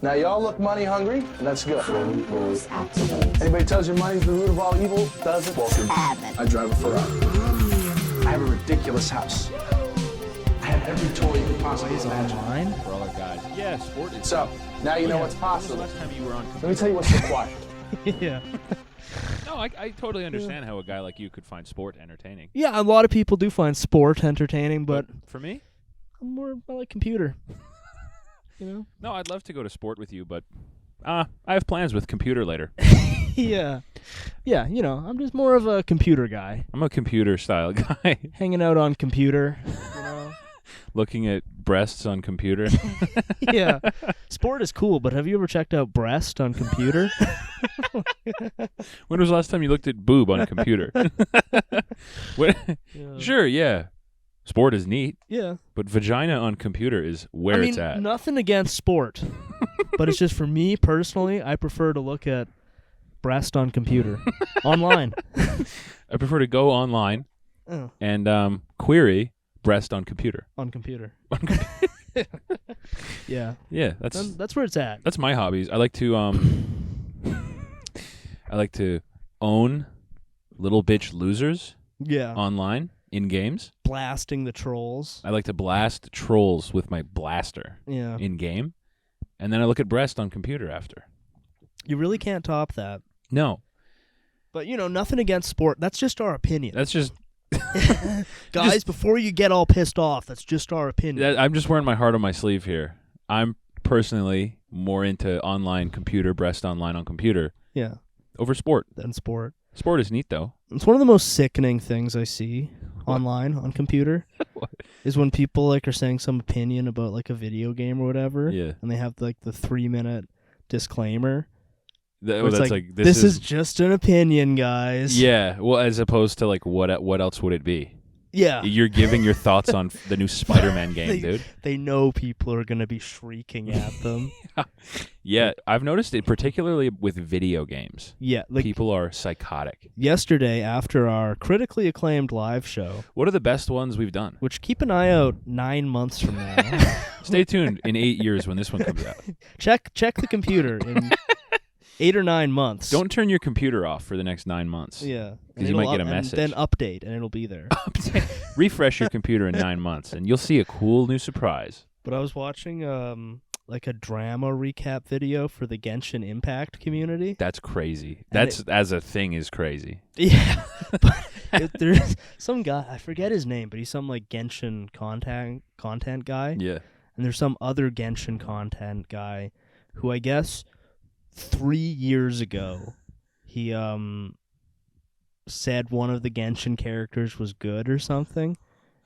Now, y'all look money hungry, and that's good. Anybody tells you money's the root of all evil, does it? Welcome. I drive a Ferrari. I have a ridiculous house. I have every toy you can possibly imagine. For all our guys. Yeah, sport is... So, now you know what's When possible. was the last time you were on... Let me tell you what's required. Yeah. No, I totally understand how a guy like you could find sport entertaining. Yeah, a lot of people do find sport entertaining, but For me? I like computer. You know? No, I'd love to go to sport with you, but I have plans with computer later. Yeah. Yeah, you know, I'm just more of a computer guy. I'm a computer-style guy. Hanging out on computer, you know? Looking at breasts on computer. Yeah. Sport is cool, but have you ever checked out breast on computer? When was the last time you looked at boob on a computer? When- Yeah. Sure, yeah. Sport is neat, Yeah. but vagina on computer is where it's at. Nothing against sport, but it's just for me personally, I prefer to look at breast on computer. Online. I prefer to go online Oh, and query breast on computer. on computer. Yeah. Yeah, that's That's where it's at. my hobbies. I like to own little bitch losers Yeah. online in games. Blasting the trolls. I like to blast trolls with my blaster Yeah. in game, and then I look at breast on computer after. You really can't top that. No, But, you know, nothing against sport. That's just our opinion. that's just Guys, before you get all pissed off, that's just our opinion. I'm just wearing my heart on my sleeve here. I'm personally more into online computer, breast online on computer Yeah. over sport. Than sport. Sport is neat though. It's one of the most sickening things I see online on computer What? is when people like are saying some opinion about like a video game or whatever. Yeah. And they have like the 3-minute disclaimer. Th- where it's that's like, like this is just an opinion, guys. yeah. Well, as opposed to like what else would it be? Yeah. You're giving your thoughts on the new Spider-Man game, dude. They know people are going to be shrieking at them. Yeah, I've noticed it particularly with video games. Yeah. Like People are psychotic. yesterday after our critically acclaimed live show, What are the best ones we've done? which keep an eye out 9 months from now. Stay tuned in 8 years when this one comes out. check the computer in 8 or 9 months. Don't turn your computer off for the next 9 months. Yeah. 'Cause you might get a message. And then update, and it'll be there. Refresh your computer in 9 months, and you'll see a cool new surprise. But I was watching like a drama recap video for the Genshin Impact community. That's crazy. And That's as a thing is crazy. Yeah. But there's some guy, I forget his name, but he's some like Genshin content guy. Yeah. And there's some other Genshin content guy who I guess 3 years ago he said one of the Genshin characters was good or something.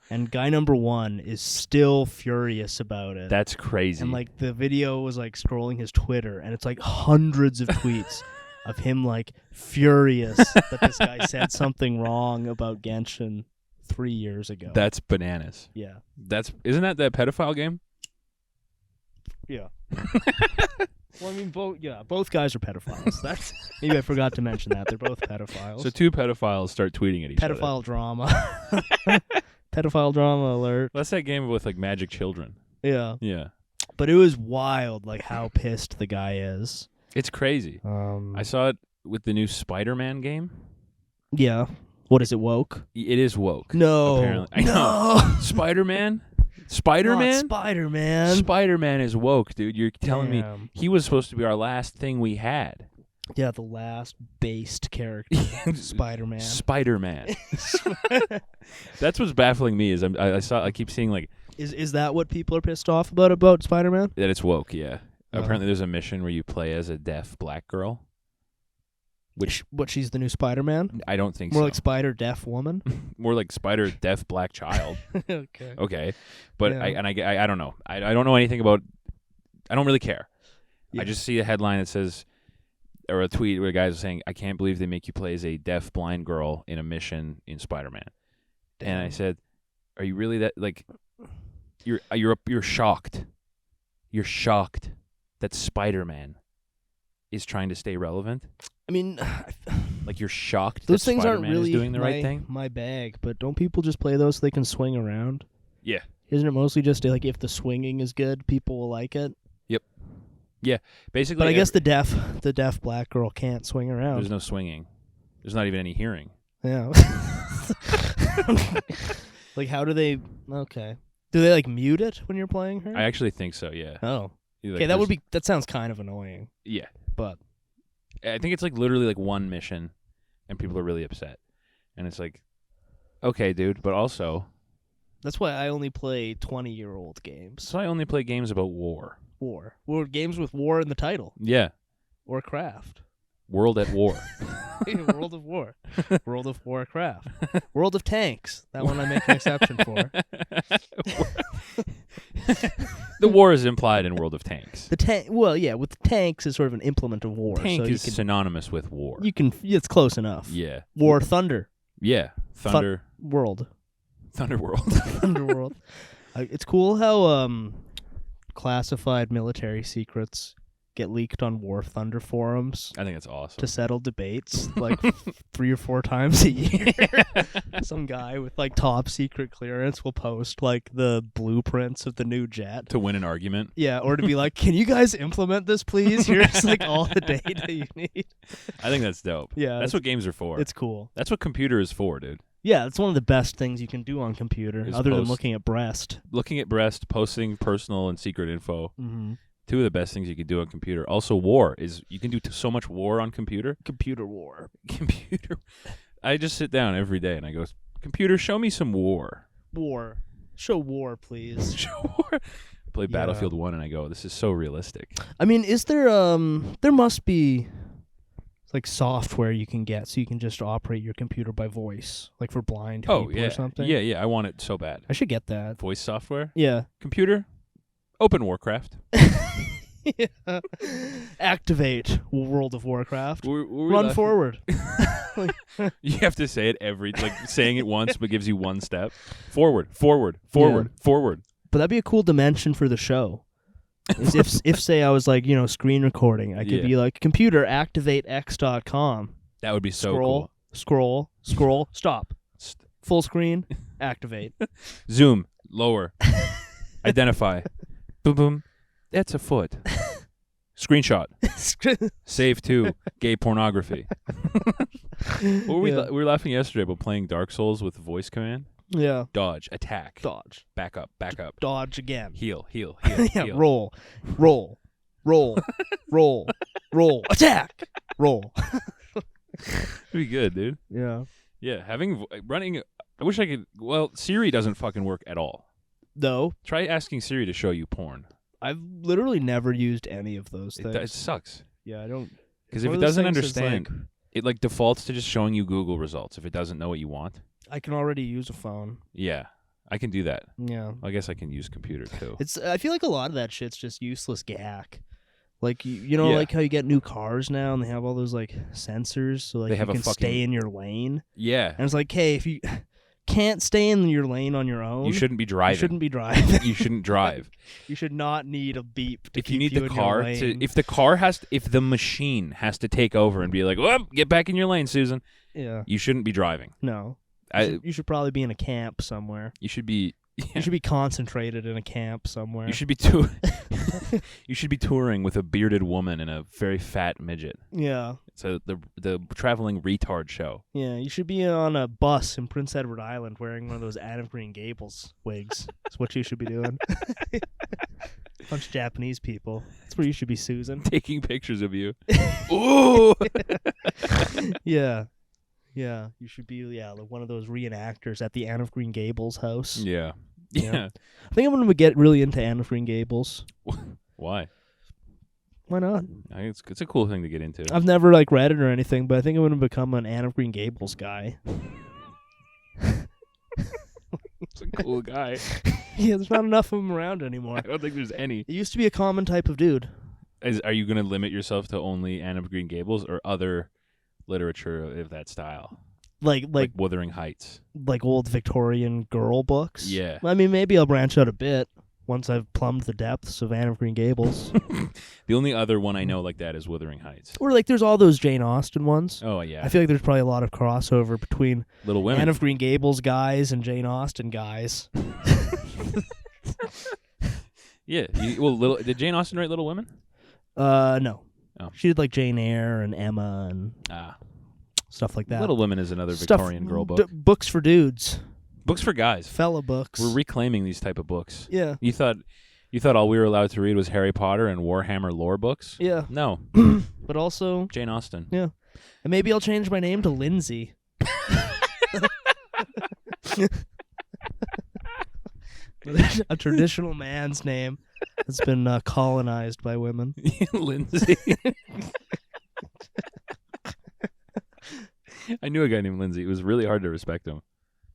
And guy number 1 is still furious about it. That's crazy. And like the video was like scrolling his Twitter, and it's like hundreds of tweets of him like furious that this guy said something wrong about Genshin 3 years ago. That's bananas. Yeah. Isn't that pedophile game? Yeah. Well, I mean, both guys are pedophiles. That's maybe I forgot to mention that they're both pedophiles. So two pedophiles start tweeting at each other. Pedophile drama. Pedophile drama alert. That's that game with like magic children. Yeah. Yeah. But it was wild, like how pissed the guy is. It's crazy. I saw it with the new Spider-Man game. Yeah. What is it, woke? It is woke. No. Apparently. I know. No. Spider-Man? Not Spider-Man? Spider-Man. Spider-Man is woke, dude. You're telling me Damn. he was supposed to be our last thing we had. Yeah, the last based character. Spider-Man. Spider-Man. That's what's baffling me is I keep seeing like Is that what people are pissed off about Spider-Man? that it's woke, yeah. Oh. Apparently there's a mission where you play as a deaf black girl. Which What, she's the new Spider-Man? I don't think More so. like Spider-Deaf woman? More like spider deaf black child. Okay. Okay. But Yeah. I don't know. I don't know anything about I don't really care. Yeah. I just see a headline that says or a tweet where guys are saying, I can't believe they make you play as a deaf blind girl in a mission in Spider-Man. And I said, are you really that like you're shocked. You're shocked that Spider-Man is trying to stay relevant? I mean, Like you're shocked those that things Spider-Man aren't really is doing the right thing? my bag, but don't people just play those so they can swing around? Yeah. Isn't it mostly just like if the swinging is good, people will like it? Yep. Basically, But I guess the deaf black girl can't swing around. there's no swinging. There's not even any hearing. Yeah. Like, how do they? Okay. Do they like mute it when you're playing her? I actually think so. Yeah. Oh. Like, Okay, that sounds kind of annoying. Yeah. But I think it's like literally like one mission, and people are really upset, and it's like, okay, dude, but also, that's why I only play 20-year-old games. so I only play games about war. War games with war in the title. Yeah. Or craft. World at War. World of War. World of Warcraft. World of Tanks. That one I make an exception for. The war is implied in World of Tanks. Well, yeah, with tanks is sort of an implement of war. Tank so is synonymous with war. It's close enough. Yeah. War Thunder. Yeah. Thunder. World. Thunderworld. Thunderworld. It's cool how classified military secrets get leaked on War Thunder forums I think that's awesome. to settle debates like 3 or 4 times a year. Some guy with like top secret clearance will post like the blueprints of the new jet to win an argument. Yeah, or to be like, can you guys implement this, please? Here's like all the data you need. I think that's dope. Yeah, that's what games are for. It's cool. That's what computer is for, dude. Yeah, it's one of the best things you can do on computer, Is other than post. looking at breast. Looking at breast, posting personal and secret info. Mm-hmm. 2 of the best things you can do on computer. Also, war is you can do so much war on computer. Computer war. Computer. I just sit down every day and I go, computer, show me some war. War. Show war, please. Show war. I play Battlefield 1 and I go, this is so realistic. I mean, is there there must be like software you can get so you can just operate your computer by voice, like for blind people or something? Yeah, I want it so bad. I should get that. Voice software? Yeah. Computer? Open Warcraft. Yeah. Activate World of Warcraft. We're Run forward. You have to say it saying it once but gives you one step. Forward, forward, forward, forward. But that'd be a cool dimension for the show. Is if say I was like, screen recording, I could be like, computer, activate x.com. That would be so cool. Scroll, stop. Full screen, activate. Zoom, lower. Identify. Boom, boom. That's a foot. Screenshot. Save to. Gay pornography. We were laughing yesterday about playing Dark Souls with voice command. Yeah. Dodge. Attack. Dodge. Back up. Back up. Dodge again. Heal. Heal. Yeah. Heal. Roll. Attack. Roll. It'd be good, dude. Yeah. Yeah. Running. I wish I could. Well, Siri doesn't fucking work at all. No. Try asking Siri to show you porn. I've literally never used any of those things. It sucks. Yeah, I don't. Because if it doesn't understand, it like defaults to just showing you Google results if it doesn't know what you want. I can already use a phone. Yeah, I can do that. Yeah. I guess I can use computer too. I feel like a lot of that shit's just useless gack. Like like how you get new cars now and they have all those like sensors so like you can stay in your lane. Yeah. And it's like, hey, if you can't stay in your lane on your own, you shouldn't be driving. You shouldn't be driving. You shouldn't drive. You should not need a beep to if keep you need you the in car your lane. if the machine has to take over and be like, "Whoop, get back in your lane, Susan." Yeah. You shouldn't be driving. No. You should probably be in a camp somewhere. You should be You should be concentrated in a camp somewhere. You should be you should be touring with a bearded woman and a very fat midget. Yeah. So the traveling retard show. Yeah, you should be on a bus in Prince Edward Island wearing one of those Anne of Green Gables wigs. That's what you should be doing. Bunch of Japanese people. That's where you should be, Susan. Taking pictures of you. Ooh. Yeah. Yeah, you should be like one of those reenactors at the Anne of Green Gables house. Yeah. Yeah. I think I'm going to get really into Anne of Green Gables. Why? Why not? I think it's a cool thing to get into. I've never read it or anything, but I think I'm going to become an Anne of Green Gables guy. It's a cool guy. Yeah, there's not enough of them around anymore. I don't think there's any. It used to be a common type of dude. Are you going to limit yourself to only Anne of Green Gables or other literature of that style? Like Wuthering Heights. Like old Victorian girl books? Yeah. I mean, maybe I'll branch out a bit once I've plumbed the depths of Anne of Green Gables. The only other one I know like that is Wuthering Heights. Or there's all those Jane Austen ones. Oh, yeah. I feel like there's probably a lot of crossover between Little Women. Anne of Green Gables guys and Jane Austen guys. Yeah. Did Jane Austen write Little Women? No. Oh. She did like Jane Eyre and Emma and stuff like that. Little Women is another Victorian girl book. Books for dudes. Books for guys. Fella books. We're reclaiming these type of books. Yeah. You thought all we were allowed to read was Harry Potter and Warhammer lore books? Yeah. No. But also Jane Austen. Yeah. And maybe I'll change my name to Lindsay. A traditional man's name that's been colonized by women. Lindsay. I knew a guy named Lindsay. It was really hard to respect him.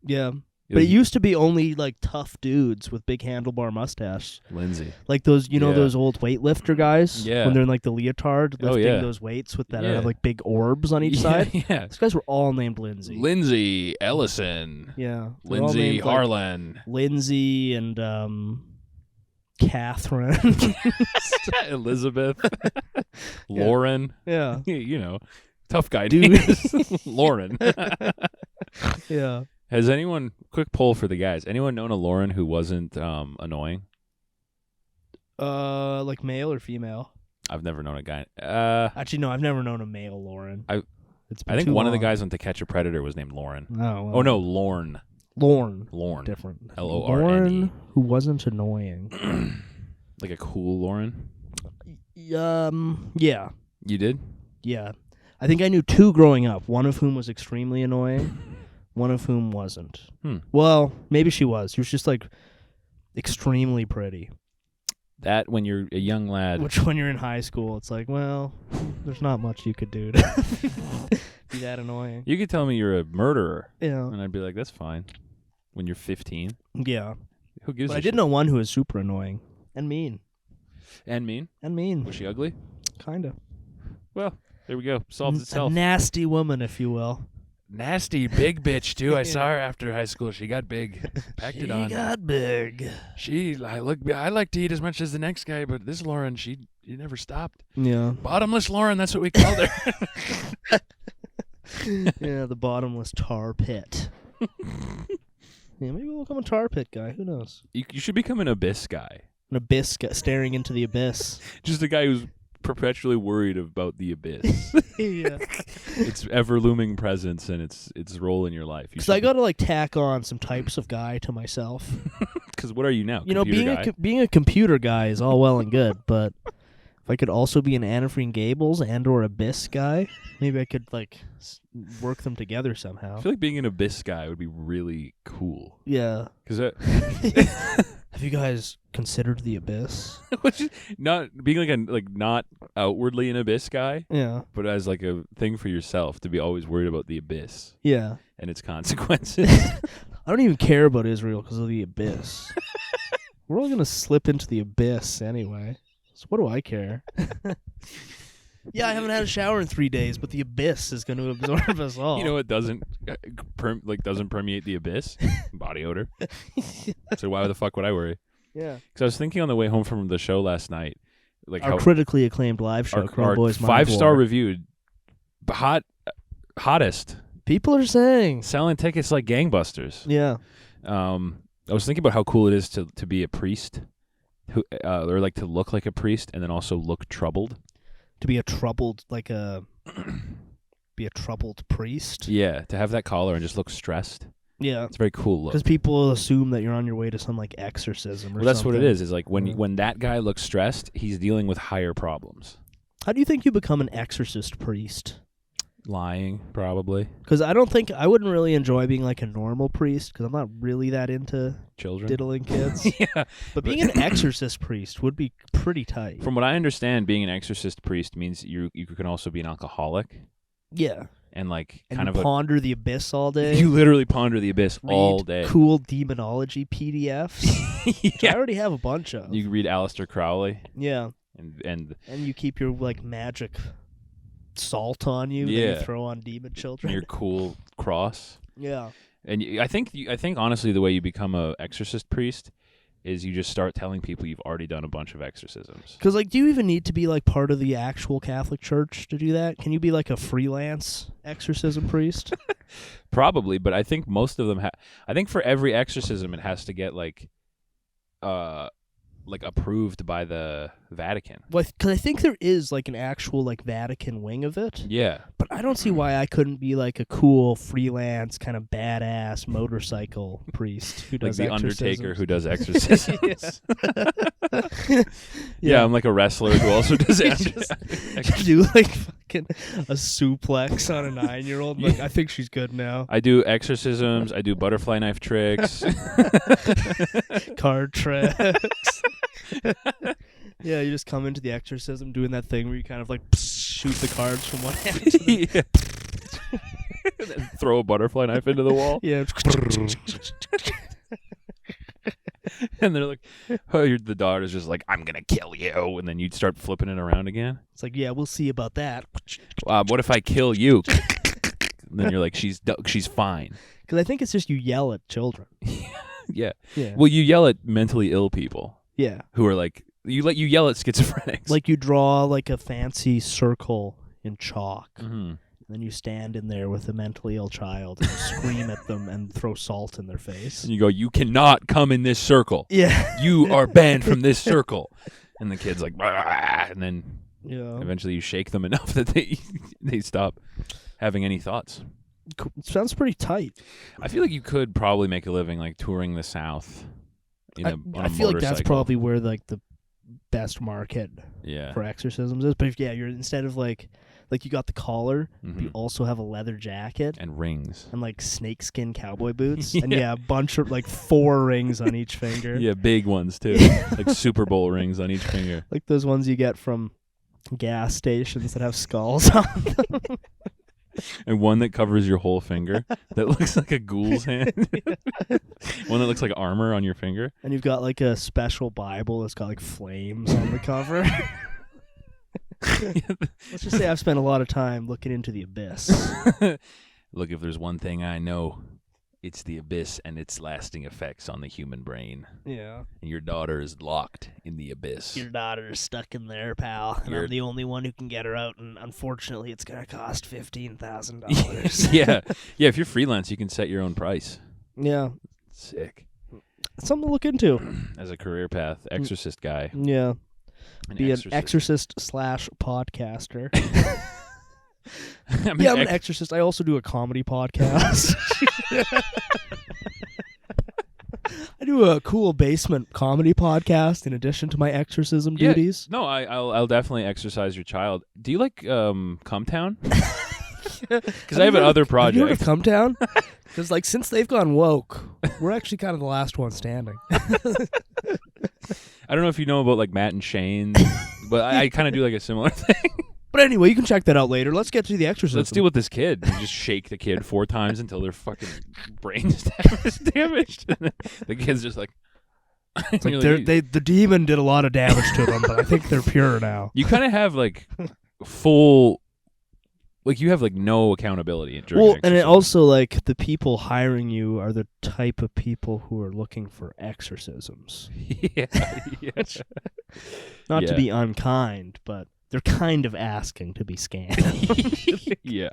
Yeah. But it used to be only like tough dudes with big handlebar mustaches. Lindsay. Like those, those old weightlifter guys? Yeah. When they're in like the leotard lifting those weights with that have like big orbs on each side. Yeah. Those guys were all named Lindsay. Lindsay Ellison. Yeah. Lindsay named, Harlan. Like, Lindsay and Catherine. Elizabeth. Lauren. Yeah. Tough guy Dude. names. Lauren. Yeah. Has anyone, quick poll for the guys, anyone known a Lauren who wasn't annoying? Like male or female? I've never known a guy. Actually, no, I've never known a male Lauren. I think one of the guys on To Catch a Predator was named Lauren. Oh no, Lorne. Lorne. Different. Lorne. Lauren who wasn't annoying. Like a cool Lauren? Yeah. You did? Yeah. I think I knew two growing up, one of whom was extremely annoying. One of whom wasn't. Well, maybe she was. She was just like extremely pretty. That when you're a young lad. Which when you're in high school, it's like, well, there's not much you could do to be that annoying. You could tell me you're a murderer. Yeah. And I'd be like, that's fine. When you're 15. Yeah. Who gives a I shit? did know one who was super annoying. And mean. And mean? And mean. Was she ugly? Kinda. Well, there we go. Solves itself. A nasty woman, if you will. Nasty big bitch too. I saw her after high school. She got big. Packed it on. She got big. I like to eat as much as the next guy, but this Lauren, she never stopped. Yeah. Bottomless Lauren, that's what we called her. Yeah, the bottomless tar pit. Yeah, maybe we'll become a tar pit guy. Who knows? You should become an abyss guy. An abyss guy staring into the abyss. Just a guy who's perpetually worried about the abyss. Yeah. Its ever looming presence and its role in your life. Because I got to tack on some types of guy to myself. Because what are you now? Being a computer guy is all well and good, but if I could also be an Anne-Marie Gables and/or abyss guy, maybe I could work them together somehow. I feel like being an abyss guy would be really cool. Yeah. Because have you guys considered the abyss? not being not outwardly an abyss guy. Yeah. But as a thing for yourself to be always worried about the abyss. Yeah. And its consequences. I don't even care about Israel because of the abyss. We're all gonna slip into the abyss anyway. So what do I care? Yeah, I haven't had a shower in 3 days, but the abyss is going to absorb us all. You know what doesn't permeate the abyss? Body odor. So why the fuck would I worry? Yeah. Because I was thinking on the way home from the show last night, our critically acclaimed live show, our Boys 5-star reviewed, hottest. People are saying selling tickets like gangbusters. Yeah. I was thinking about how cool it is to be a priest, who or to look like a priest and then also look troubled. To be a troubled priest. Yeah, to have that collar and just look stressed. Yeah, it's a very cool look. Because people assume that you're on your way to some exorcism. Or that's something. what it is. Is when that guy looks stressed, he's dealing with higher problems. How do you think you become an exorcist priest? Lying, probably. Because I wouldn't really enjoy being a normal priest because I'm not really that into children diddling kids. Yeah, but being an exorcist priest would be pretty tight. From what I understand, being an exorcist priest means you can also be an alcoholic. Yeah, and ponder the abyss all day. You literally ponder the abyss all day. Cool demonology PDFs. Yeah. I already have a bunch of. You read Aleister Crowley. Yeah, and you keep your magic salt on you that you throw on demon children. Your cool cross. Yeah. And I think honestly the way you become a exorcist priest is you just start telling people you've already done a bunch of exorcisms. Because do you even need to be part of the actual Catholic Church to do that? Can you be a freelance exorcism priest? Probably, but I think most of them I think for every exorcism it has to get like approved by the Vatican. Well, because I think there is like an actual like Vatican wing of it. Yeah. But I don't see why I couldn't be like a cool freelance kind of badass motorcycle priest who Like does the exorcisms. Undertaker who does exorcisms. Yeah, I'm like a wrestler who also does exorcisms. Do like fucking a suplex on a 9-year-old. Like, I think she's good now. I do exorcisms. I do butterfly knife tricks. Card tricks. Yeah, you just come into the exorcism doing that thing where you kind of like shoot the cards from one hand to the Yeah. Throw a butterfly knife into the wall. yeah. And they're like, oh, the daughter's just like, I'm going to kill you. And then you'd start flipping it around again. It's like, yeah, we'll see about that. What if I kill you? And then you're like, she's fine. Because I think it's just you yell at children. Yeah. Yeah. Well, you yell at mentally ill people Yeah. who are like, you yell at schizophrenics. Like you draw like a fancy circle in chalk. Mm-hmm. Then you stand in there with a mentally ill child and scream at them and throw salt in their face. And you go, you cannot come in this circle. Yeah. You are banned from this circle. And the kid's like, "Rah," and then Yeah. eventually you shake them enough that they stop having any thoughts. Sounds pretty tight. I feel like you could probably make a living like touring the South. On a I feel like that's motorcycle. probably where like the best market Yeah. for exorcisms is. But if, yeah, you're instead of like you got the collar, Mhm. you also have a leather jacket And rings. and like snakeskin cowboy boots, Yeah. and a bunch of like 4 rings on each finger. Yeah, big ones too. Like Super Bowl rings on each finger. Like those ones you get from gas stations that have skulls on them. And one that covers your whole finger that looks like a ghoul's hand. One that looks like armor on your finger. And you've got like a special Bible that's got like flames on the cover. Let's just say I've spent a lot of time looking into the abyss. Look, if there's one thing I know, it's the abyss and its lasting effects on the human brain. Yeah. And your daughter is locked in the abyss. Your daughter's stuck in there, pal, and You're- I'm the only one who can get her out, and unfortunately it's going to cost $15,000. Yeah. Yeah, if you're freelance, you can set your own price. Yeah. Sick. Something to look into. As a career path, exorcist guy. Yeah. Be an exorcist. exorcist/podcaster. I mean, Yeah, I'm an exorcist. I also do a comedy podcast. I do a cool basement comedy podcast in addition to my exorcism Yeah. duties. No, I'll definitely exercise your child. Do you like Cumtown? Because I have another Have you heard of project. Cumtown? Because like since they've gone woke, we're actually kind of the last one standing. I don't know if you know about like Matt and Shane, but I kind of do like a similar thing. But anyway, you can check that out later. Let's get to the exorcism. Let's deal with this kid. You just shake the kid 4 times until their fucking brains is damaged. And then the kid's just like, It's you're like the demon did a lot of damage to them, but I think they're pure now. you kind of have like full, like you have like no accountability during Well, and it exorcism. also like the people hiring you are the type of people who are looking for exorcisms. yeah, yeah. Not to Yeah. be unkind, but they're kind of asking to be scammed. Yeah.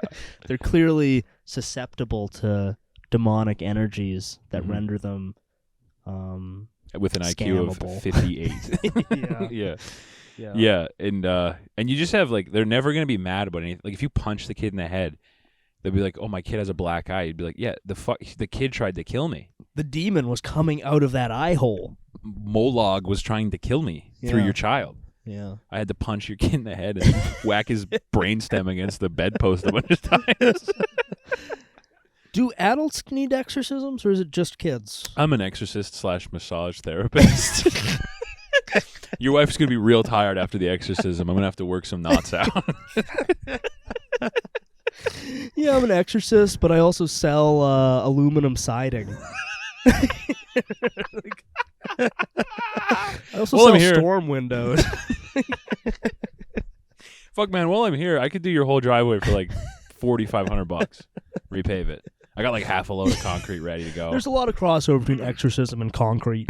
They're clearly susceptible to demonic energies that Mhm. render them With an IQ Scammable. of 58. Yeah. Yeah. Yeah, and you just have like they're never gonna be mad about anything. Like if you punch the kid in the head, they'll be like, "Oh, my kid has a black eye." You'd be like, "Yeah, the kid tried to kill me. The demon was coming out of that eye hole. Moloch was trying to kill me through Yeah. your child. Yeah. I had to punch your kid in the head and whack his brainstem against the bedpost a bunch of times." Do adults need exorcisms, or is it just kids? I'm an exorcist / massage therapist. Your wife's gonna be real tired after the exorcism. I'm gonna have to work some knots out. Yeah, I'm an exorcist, but I also sell aluminum siding. I also Well, I'm sell here. storm windows. Fuck, man. While I'm here, I could do your whole driveway for like $4,500. Repave it. I got like half a load of concrete ready to go. There's a lot of crossover between exorcism and concrete.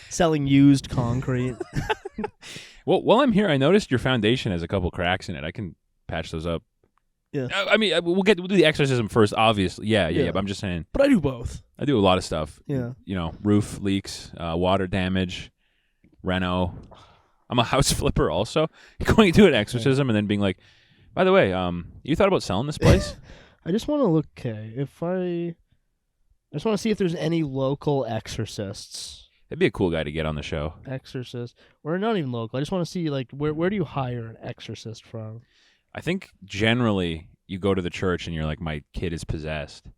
Selling used concrete. Well, while I'm here, I noticed your foundation has a couple cracks in it. I can patch those up. Yeah. I mean, we'll do the exorcism first, obviously. Yeah. Yeah. But I'm just saying, But I do both. I do a lot of stuff. Yeah. You know, roof leaks, water damage, reno. I'm a house flipper also. Going to an exorcism and then being like, by the way, you thought about selling this place? I just want to look. Okay, I just want to see if there's any local exorcists. That'd be a cool guy to get on the show. Exorcist, or not even local. I just want to see like where do you hire an exorcist from? I think generally you go to the church and you're like, my kid is possessed,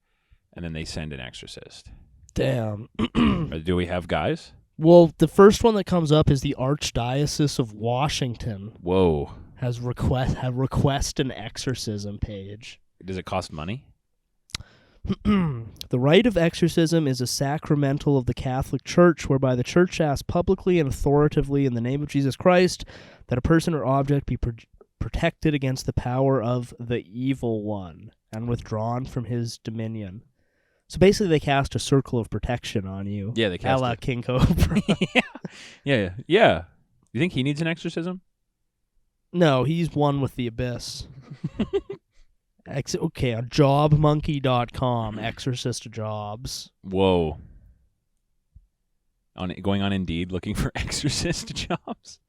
and then they send an exorcist. Damn. Or do we have guys? Well, the first one that comes up is the Archdiocese of Washington Whoa. has request an exorcism page. Does it cost money? The rite of exorcism is a sacramental of the Catholic Church whereby the Church asks publicly and authoritatively in the name of Jesus Christ that a person or object be protected against the power of the evil one and withdrawn from his dominion. So basically they cast a circle of protection on you. Yeah, they cast a la it. King Cobra. Yeah. You think he needs an exorcism? No, he's one with the abyss. Okay, on jobmonkey.com, exorcist jobs. Whoa. Going on Indeed looking for exorcist jobs?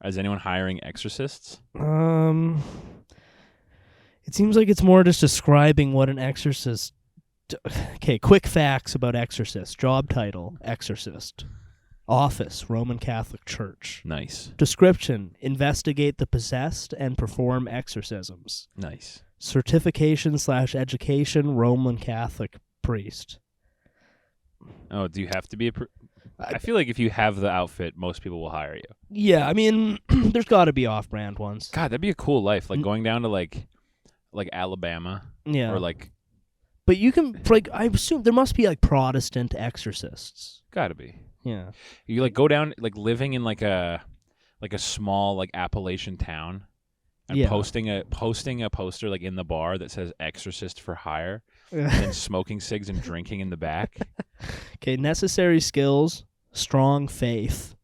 Is anyone hiring exorcists? It seems like it's more just describing what an exorcist... Okay, quick facts about exorcist. Job title, exorcist. Office, Roman Catholic Church. Nice. Description, investigate the possessed and perform exorcisms. Nice. Certification/education, Roman Catholic priest. Oh, do you have to be I feel like if you have the outfit, most people will hire you. Yeah, I mean, there's got to be off-brand ones. God, that'd be a cool life. Like going down to like Alabama. Yeah. Or like... But you can, like, I assume there must be like Protestant exorcists. Gotta be. Yeah. You like go down, like living in like a small like Appalachian town, and posting a poster like in the bar that says "Exorcist for hire," and then smoking cigs and drinking in the back. Okay, necessary skills: strong faith,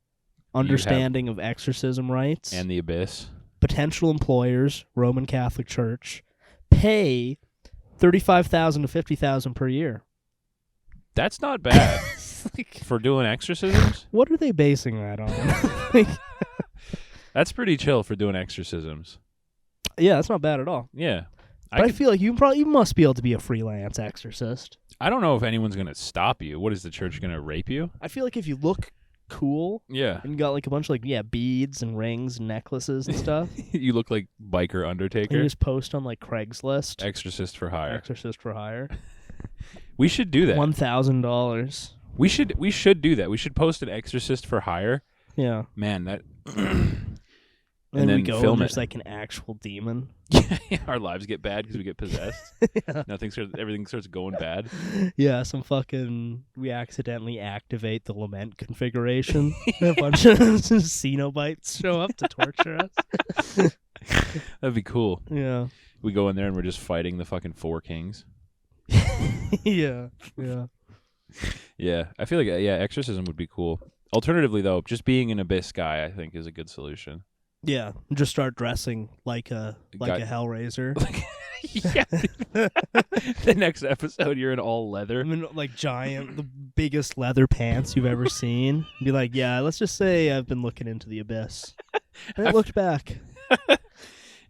understanding of exorcism rites, and the abyss. Potential employers: Roman Catholic Church. Pay $35,000 to $50,000 per year. That's not bad for doing exorcisms. What are they basing that on? That's pretty chill for doing exorcisms. Yeah, that's not bad at all. Yeah. But I feel like you must be able to be a freelance exorcist. I don't know if anyone's going to stop you. What, is the church going to rape you? I feel like if you look cool, yeah, and you got like a bunch of beads and rings and necklaces and stuff. You look like biker Undertaker. And you just post on like Craigslist. Exorcist for hire. Exorcist for hire. We should do that. $1,000. We should do that. We should post an exorcist for hire. Yeah. Man, that and then we go film and there's it. like an actual demon. Yeah, our lives get bad because we get possessed. Yeah. Everything starts going bad. Yeah, we accidentally activate the lament configuration. A bunch of Cenobites show up to torture us. That'd be cool. Yeah. We go in there and we're just fighting the fucking four kings. Yeah. Yeah, I feel like exorcism would be cool. Alternatively, though, just being an abyss guy, I think, is a good solution. Yeah, just start dressing like a Hellraiser. Yeah. The next episode, you're in all leather. I mean, like the biggest leather pants you've ever seen. Be like, yeah, let's just say I've been looking into the abyss. And it looked back.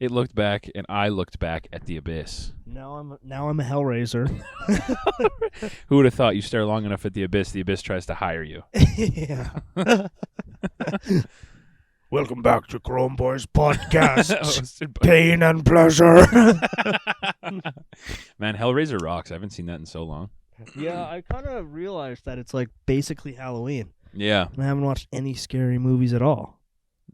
It looked back, and I looked back at the abyss. Now I'm a Hellraiser. Who would have thought you stare long enough at the abyss tries to hire you? Yeah. Welcome back to Chrome Boys Podcast. Pain and pleasure. Man, Hellraiser rocks. I haven't seen that in so long. Yeah, I kind of realized that it's like basically Halloween. Yeah. And I haven't watched any scary movies at all.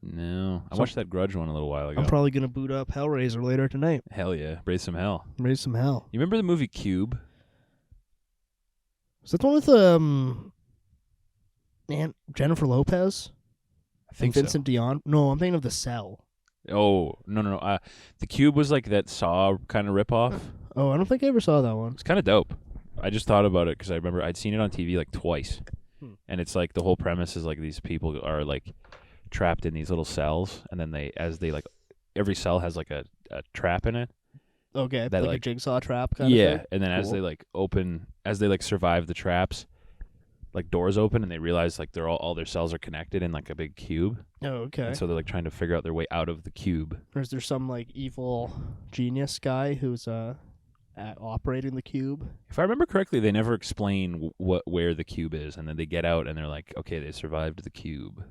No. I watched that Grudge one a little while ago. I'm probably going to boot up Hellraiser later tonight. Hell yeah. Raise some hell. Raise some hell. You remember the movie Cube? Is that the one with Jennifer Lopez? I think Vincent D'Onofrio? No, I'm thinking of The Cell. Oh, no. The Cube was like that Saw kind of ripoff. Oh, I don't think I ever saw that one. It's kind of dope. I just thought about it because I remember I'd seen it on TV like twice. And it's like the whole premise is like these people are like trapped in these little cells, and then every cell has like a trap in it. Okay, that, like a jigsaw trap kind of thing? And then Cool. as they survive the traps, like doors open and they realize like they're all their cells are connected in like a big cube. Oh, okay. And so they're like trying to figure out their way out of the cube. Or is there some like evil genius guy who's operating the cube? If I remember correctly, they never explain where the cube is, and then they get out and they're like, okay, they survived the cube.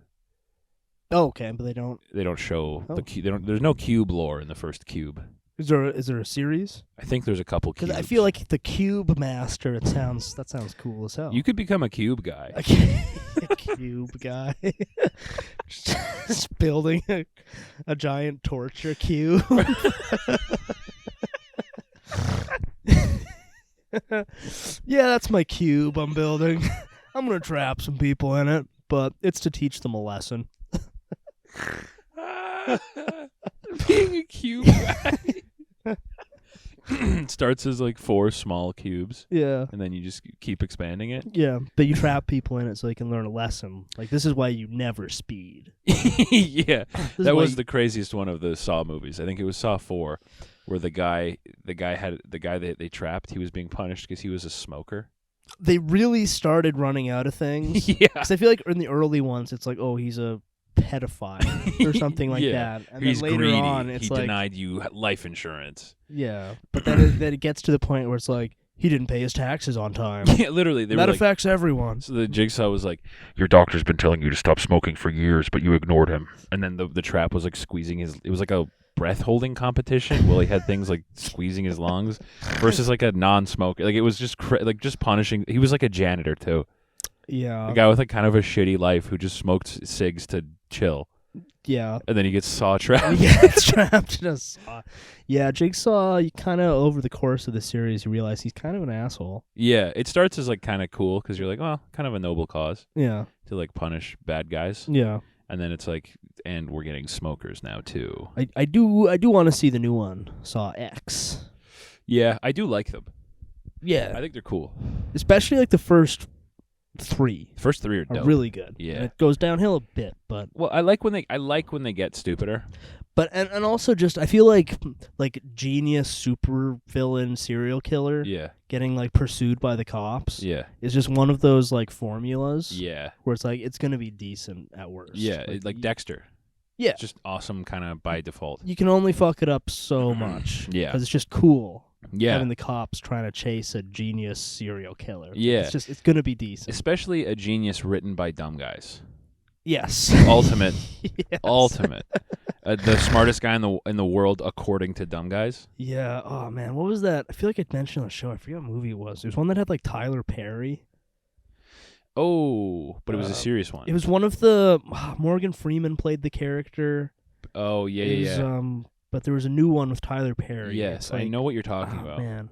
Oh, okay, but they don't. They don't show the Oh. cube. There's no cube lore in the first cube. Is there a series? I think there's a couple cubes. Because I feel like the Cube Master. That sounds cool as hell. You could become a cube guy. A cube guy, just building a giant torture cube. Yeah, that's my cube I'm building. I'm gonna trap some people in it, but it's to teach them a lesson. Being a cube guy. It starts as like 4 small cubes, Yeah. and then you just keep expanding it. Yeah, but you trap people in it so they can learn a lesson. Like, this is why you never speed. Yeah, This that is why was you- the craziest one of the Saw movies. I think it was Saw 4, where the guy that they trapped, he was being punished because he was a smoker. They really started running out of things. Yeah, Because I feel like in the early ones, it's like, oh, he's a pedophile or something like Yeah. that. And he's then later greedy. on, it's He like, denied you life insurance. yeah. But then it gets to the point where it's like, he didn't pay his taxes on time. Yeah, literally, they That were like, affects everyone. so the Jigsaw was like, your doctor's been telling you to stop smoking for years, but you ignored him. And then the trap was like squeezing his. It was like a breath holding competition. Well, he had things like squeezing his lungs versus like a non-smoker. Like it was just like just punishing. He was like a janitor too. Yeah. A guy with like kind of a shitty life who just smoked cigs to chill, Yeah. and then he gets saw trapped. He gets trapped in a saw. Yeah, Jigsaw, you kind of, over the course of the series, you realize he's kind of an asshole. Yeah, it starts as like kind of cool because you're like, well, kind of a noble cause Yeah. to like punish bad guys, Yeah. and then it's like, and we're getting smokers now too. I do want to see the new one, Saw X. Yeah, I do like them. Yeah. I think they're cool. Especially like the first 3 The first 3 are are dope. really good. Yeah. And it goes downhill a bit, but Well, I like when they get stupider. and also just I feel like genius super villain serial killer Yeah, getting like pursued by the cops yeah, is just one of those like formulas yeah, where it's like it's going to be decent at worst. yeah. Like y- Dexter. Yeah. It's just awesome, kind of by default. You can only fuck it up so much. Yeah. Because it's just cool Yeah, having the cops trying to chase a genius serial killer. Yeah. It's going to be decent. especially a genius written by dumb guys. Yes. Ultimate, Yes. ultimate. The smartest guy in the world according to dumb guys. Yeah. Oh, man. What was that? I feel like I mentioned on the show. I forget what movie it was. It was one that had like Tyler Perry. Oh, but it was a serious one. It was one of the Morgan Freeman played the character. Oh yeah, It yeah, was, yeah. but there was a new one with Tyler Perry. Yes, It's I like- know what you're talking oh, about. Man,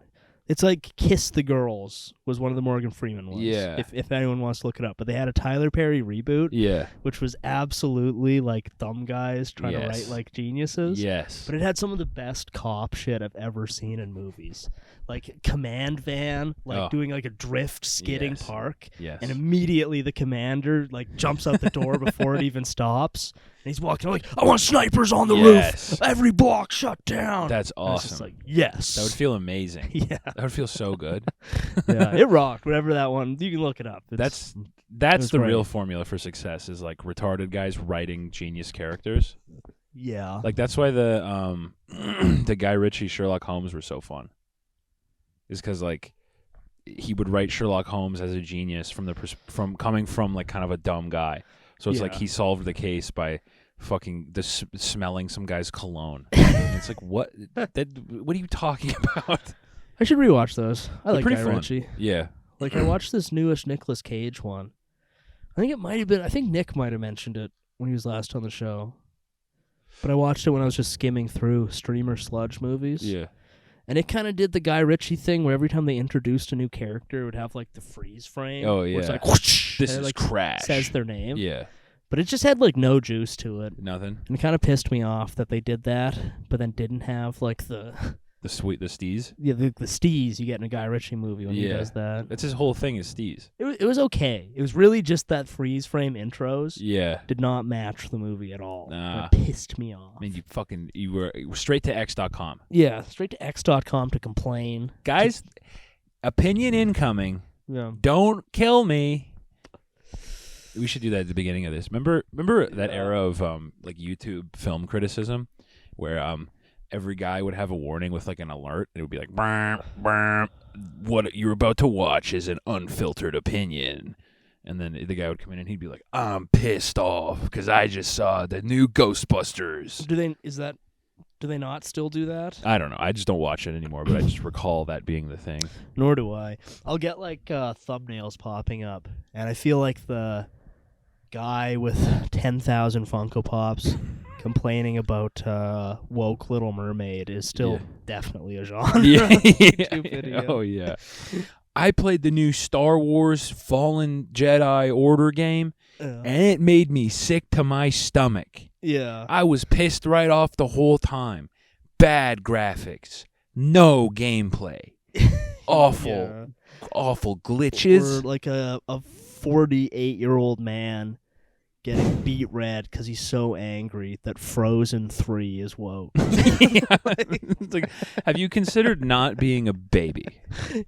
it's like Kiss the Girls was one of the Morgan Freeman ones. Yeah. If anyone wants to look it up, but they had a Tyler Perry reboot, Yeah. which was absolutely like dumb guys trying to Yes. write like geniuses. Yes. But it had some of the best cop shit I've ever seen in movies. Like Command Van, like Oh. doing like a drift skidding Yes. park. Yes. And immediately the commander like jumps out the door before it even stops. And he's walking like, I want snipers on the Yes. roof. Every block shut down. That's And it's just awesome. like, yes. That would feel amazing. yeah. That would feel so good. Yeah. It rocked. Whatever that one. You can look it up. That's was the great. real formula for success is like retarded guys writing genius characters. yeah. Like that's why the the Guy Ritchie Sherlock Holmes were so fun. Is because like he would write Sherlock Holmes as a genius from coming from like kind of a dumb guy. So it's like Yeah. he solved the case by fucking smelling some guy's cologne. And it's like what what are you talking about? I should rewatch those. I They're like pretty Guy fun. Ritchie. Yeah. Like I watched this newest Nicolas Cage one. I think it might have been. I think Nick might have mentioned it when he was last on the show. But I watched it when I was just skimming through streamer sludge movies. Yeah. And it kind of did the Guy Ritchie thing where every time they introduced a new character, it would have like the freeze frame. Oh, where it's yeah. like whoosh, This and it, is like Crash. says their name. Yeah. But it just had like no juice to it. Nothing. And it kind of pissed me off that they did that, but then didn't have like the The steez. the steez you get in a Guy Ritchie movie when he Yeah. does that. That's his whole thing is steez. It was okay. It was really just that freeze frame intros Yeah. did not match the movie at all. Nah. It pissed me off. I mean, you were straight to x.com. Yeah, straight to x.com to complain. Guys, opinion incoming. Yeah. Don't kill me. We should do that at the beginning of this. Remember that era of like YouTube film criticism, where every guy would have a warning with like an alert, and it would be like, "Brr, brr, what you're about to watch is an unfiltered opinion." And then the guy would come in and he'd be like, "I'm pissed off because I just saw the new Ghostbusters." Do they not still do that? I don't know. I just don't watch it anymore, but I just recall that being the thing. Nor do I. I'll get like thumbnails popping up, and I feel like the guy with 10,000 Funko Pops complaining about woke Little Mermaid is still definitely a genre. Yeah. YouTube video. Oh yeah. I played the new Star Wars Fallen Jedi Order game, and it made me sick to my stomach. Yeah. I was pissed right off the whole time. Bad graphics, no gameplay, awful glitches. Or like a 48-year-old man getting beat red because he's so angry that Frozen 3 is woke. It's like, have you considered not being a baby?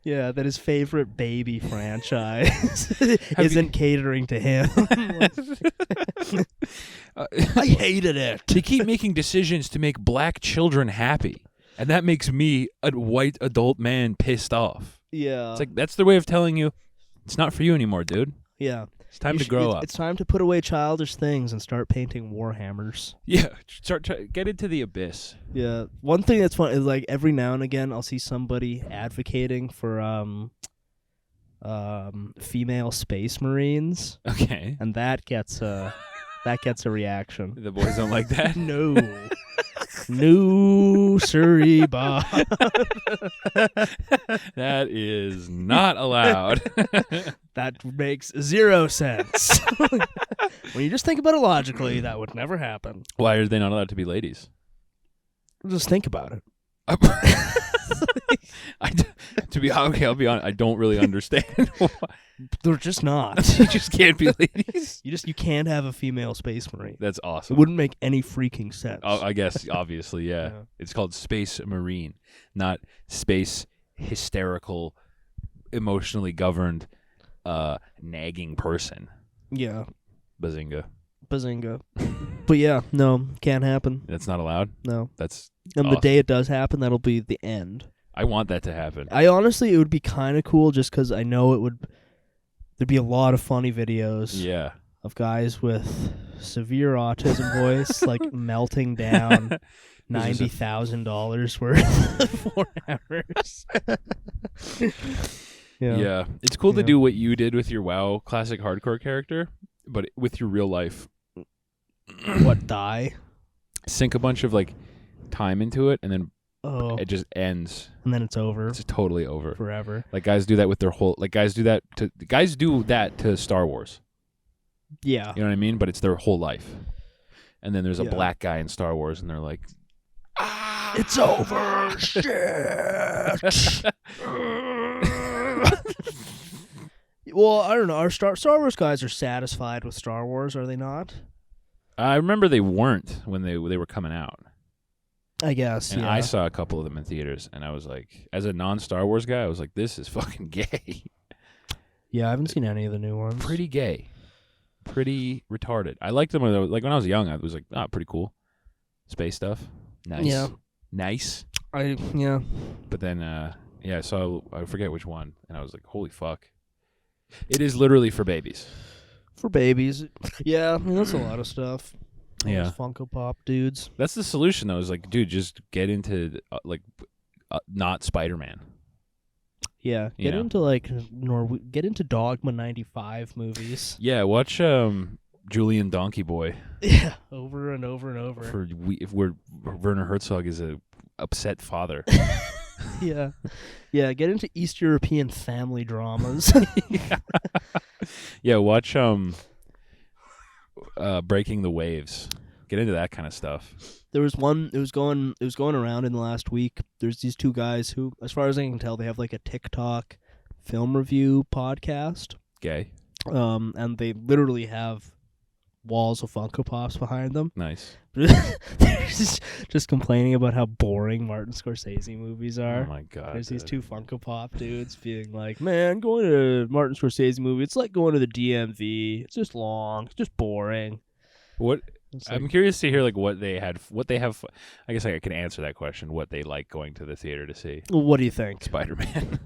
Yeah, that his favorite baby franchise isn't catering to him. I hated it. They keep making decisions to make black children happy, and that makes me, a white adult man, pissed off. Yeah. It's like, that's their way of telling you it's not for you anymore, dude. Yeah. It's time to grow up. It's time to put away childish things and start painting Warhammers. Yeah, get into the abyss. Yeah. One thing that's fun is like every now and again I'll see somebody advocating for female space marines. Okay. And that gets a reaction. The boys don't like that? No. No, sorry, Bob. That is not allowed. That makes 0 sense. When you just think about it logically, that would never happen. Why are they not allowed to be ladies? Just think about it. I'll be honest. I don't really understand. They're just not. You just can't be ladies. You can't have a female space marine. That's awesome. It wouldn't make any freaking sense. I guess, obviously, yeah. It's called Space Marine, not Space Hysterical, emotionally governed, nagging person. Yeah. Bazinga. But yeah, no, can't happen. That's not allowed? No. That's And awesome. the day it does happen, that'll be the end. I want that to happen. I honestly, it would be kind of cool just because I know there'd be a lot of funny videos Yeah. of guys with severe autism voice, like melting down $90,000 worth of 4 hours. Yeah. It's cool to do what you did with your WoW classic hardcore character, but with your real life. What, die? Sink a bunch of like time into it, and then Oh. it just ends. And then it's over. It's totally over. Forever. Like guys do that with their whole. Like guys do that to Star Wars. Yeah. You know what I mean? But it's their whole life. And then there's a Yeah. black guy in Star Wars, and they're like, It's over. Shit. Well, I don't know. Our Star Wars guys are satisfied with Star Wars, are they not? I remember they weren't when they were coming out. I guess. And yeah. I saw a couple of them in theaters, and I was like, as a non-Star Wars guy, I was like, this is fucking gay. Yeah, I haven't seen any of the new ones. Pretty gay. Pretty retarded. I liked them when I was young. I was like, pretty cool. Space stuff. Nice. Yeah. Nice. Yeah. But then, I forget which one, and I was like, holy fuck. It is literally for babies. For babies. Yeah, I mean, that's a lot of stuff. All Yeah. those Funko Pop dudes. That's the solution, though, is like, dude, just get into, not Spider-Man. Yeah, You know? get into Dogma 95 movies. Yeah, watch Julian Donkey Boy. Yeah, over and over and over. Where Werner Herzog is a upset father. Yeah. Yeah, get into East European family dramas. Yeah, watch Breaking the Waves. Get into that kind of stuff. There was one. It was going around in the last week. There's these two guys who, as far as I can tell, they have like a TikTok film review podcast. Gay. And they literally have walls of Funko Pops behind them. Nice. They're just complaining about how boring Martin Scorsese movies are. Oh my god. There's these two Funko Pop dudes being like, man, going to a Martin Scorsese movie, it's like going to the DMV. It's just long. It's just boring. What? It's I'm like, curious to hear like what they have. I guess I can answer that question. What they like going to the theater to see? what do you think? Spider-Man.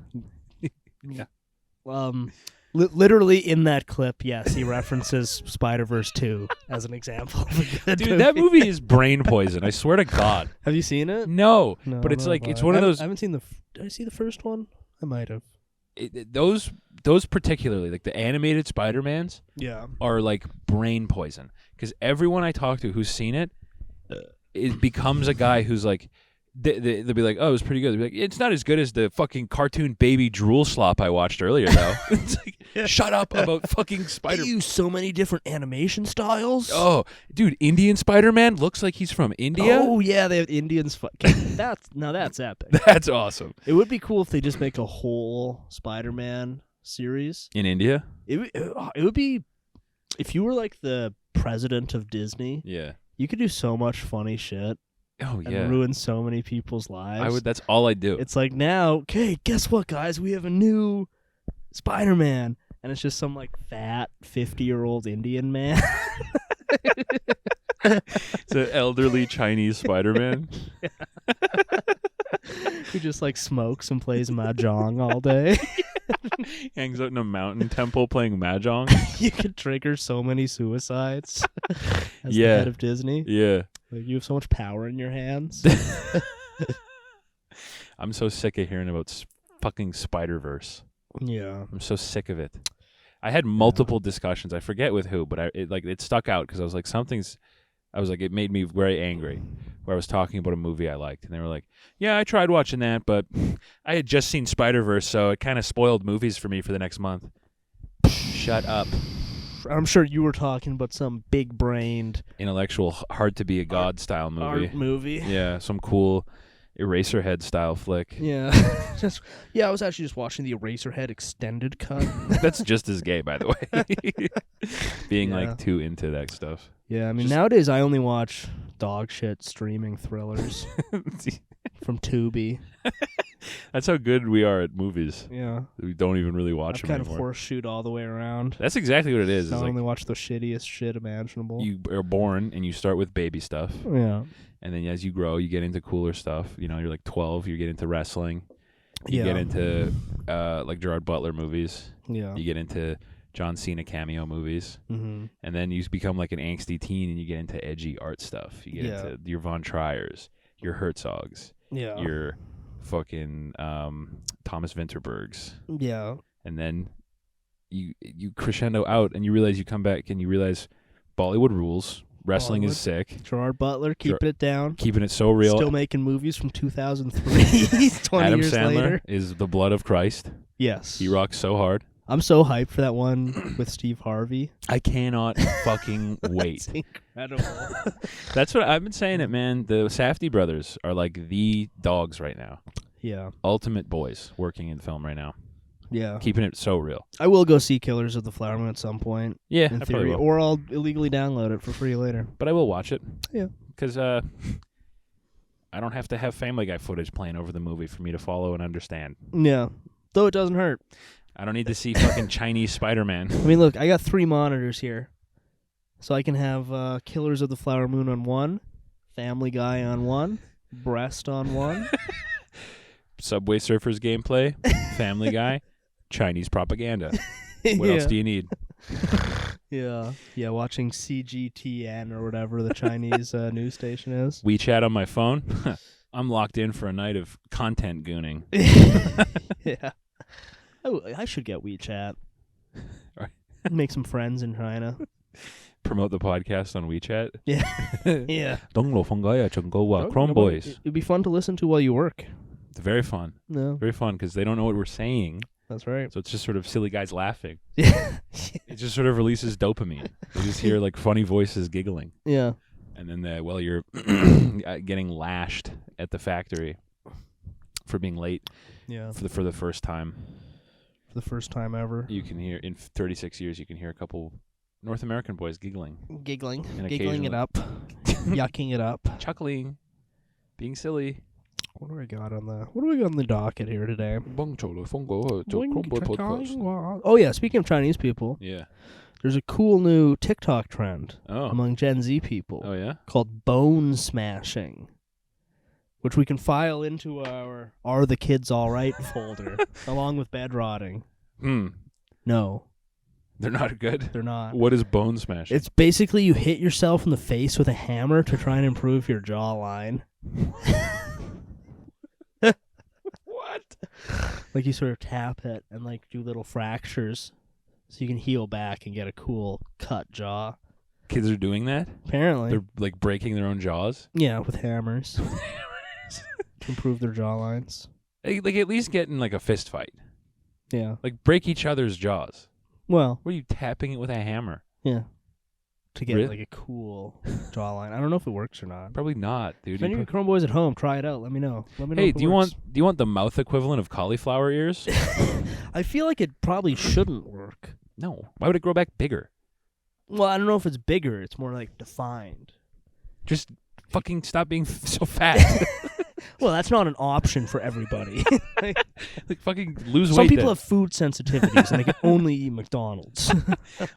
Literally in that clip, yes, he references Spider-Verse 2 as an example of a good Dude, that movie is brain poison. I swear to God. Have you seen it? No, No, but it's not like have it's I. one of those. I haven't seen did I see the first one? I might have. Those particularly, like the animated Spider-Mans, Yeah. are like brain poison. Because everyone I talk to who's seen it, it becomes a guy who's like, they'll be like, oh, it was pretty good. They'll be like, it's not as good as the fucking cartoon baby drool slop I watched earlier, though. It's like, shut up about fucking Spider. They use so many different animation styles. Oh, dude, Indian Spider-Man looks like he's from India. Oh yeah, they have Indians. That's epic. That's awesome. It would be cool if they just make a whole Spider-Man series. In India? It would be if you were like the president of Disney. Yeah. You could do so much funny shit Oh and yeah. ruin so many people's lives. I would. That's all I do. It's like now, okay, guess what, guys? We have a new Spider-Man, and it's just some like fat 50-year-old Indian man. It's an elderly Chinese Spider-Man. Who just like smokes and plays mahjong all day. Hangs out in a mountain temple playing mahjong. You could trigger so many suicides as Yeah. the head of Disney. Yeah. Like, you have so much power in your hands. I'm so sick of hearing about fucking Spider-Verse. Yeah. I'm so sick of it. I had multiple discussions. I forget with who, but it stuck out because I was like, it made me very angry. Where I was talking about a movie I liked, and they were like, yeah, I tried watching that, but I had just seen Spider-Verse, so it kind of spoiled movies for me for the next month. Shut up. I'm sure you were talking about some big-brained Intellectual, hard to be a god style movie. art movie. Yeah, some cool Eraserhead style flick. Yeah. I was actually just watching the Eraserhead extended cut. That's just as gay, by the way. Being Yeah. like too into that stuff. Yeah, I mean, nowadays I only watch dog shit streaming thrillers from Tubi. That's how good we are at movies. Yeah. We don't even really watch I've them kind of anymore. horseshoed all the way around. That's exactly what it is. So It's I like only watch the shittiest shit imaginable. you are born and you start with baby stuff. Yeah. And then as you grow, you get into cooler stuff. You know, you're like 12, you get into wrestling. You Yeah. get into like Gerard Butler movies. Yeah. You get into John Cena cameo movies. Mm-hmm. And then you become like an angsty teen and you get into edgy art stuff. You get Yeah. into your Von Triers, your Herzogs, Yeah. your fucking Thomas Vinterbergs. Yeah. And then you crescendo out and you realize you come back and you realize Bollywood rules. Wrestling Bollywood. is sick. Gerard Butler, keeping it down. Keeping it so real. Still making movies from 2003. 20 Adam years Sandler later. is the blood of Christ. Yes. He rocks so hard. I'm so hyped for that one with Steve Harvey. I cannot fucking wait. It's incredible. That's what I've been saying it, man. The Safdie brothers are like the dogs right now. Yeah. Ultimate boys working in film right now. Yeah. Keeping it so real. I will go see Killers of the Flower Moon at some point. Yeah, In I probably theory. will. Or I'll illegally download it for free later. But I will watch it. Yeah. Because I don't have to have Family Guy footage playing over the movie for me to follow and understand. Yeah. Though it doesn't hurt. I don't need to see fucking Chinese Spider-Man. I mean, look, I got 3 monitors here. So I can have Killers of the Flower Moon on one, Family Guy on one, Breast on one. Subway Surfers gameplay, Family Guy, Chinese propaganda. What else do you need? Yeah. Yeah, watching CGTN or whatever the Chinese news station is. WeChat on my phone. I'm locked in for a night of content gooning. Yeah. Oh, I should get WeChat. Right. Make some friends in China. Promote the podcast on WeChat. Yeah. Yeah. Chrome Boys. It'd be fun to listen to while you work. It's very fun. No, Very fun because they don't know what we're saying. that's right. So it's just sort of silly guys laughing. Yeah. It just sort of releases dopamine. You just hear like funny voices giggling. Yeah. And then you're getting lashed at the factory for being late Yeah. for the first time. For the first time ever. You can hear in 36 years. You can hear a couple North American boys giggling, Giggling And it up, yucking it up. chuckling, being silly. What do we got on the docket here today? Oh yeah, speaking of Chinese people, Yeah. there's a cool new TikTok trend Oh. among Gen Z people Oh yeah. called bone smashing, which we can file into our "Are the Kids All Right" folder along with bed rotting. No, They're not good. they're not. What is bone smashing? It's basically you hit yourself in the face with a hammer to try and improve your jawline. What? Like you sort of tap it and like do little fractures so you can heal back and get a cool cut jaw. Kids are doing that? Apparently. They're like breaking their own jaws? Yeah, with hammers. To improve their jawlines. Like at least get in like a fist fight. Yeah. Like break each other's jaws. Well, What are you tapping it with a hammer? yeah. To get Really? like a cool jawline. I don't know if it works or not. Probably not, dude. If any of you Chrome boys at home, try it out. Let me know. Hey, if it do you works. want the mouth equivalent of cauliflower ears? I feel like it probably shouldn't work. No. Why would it grow back bigger? Well, I don't know if it's bigger. It's more like defined. Just fucking stop being so fat. Well, that's not an option for everybody. Like fucking lose weight. Some people then. have food sensitivities and they can only eat McDonald's.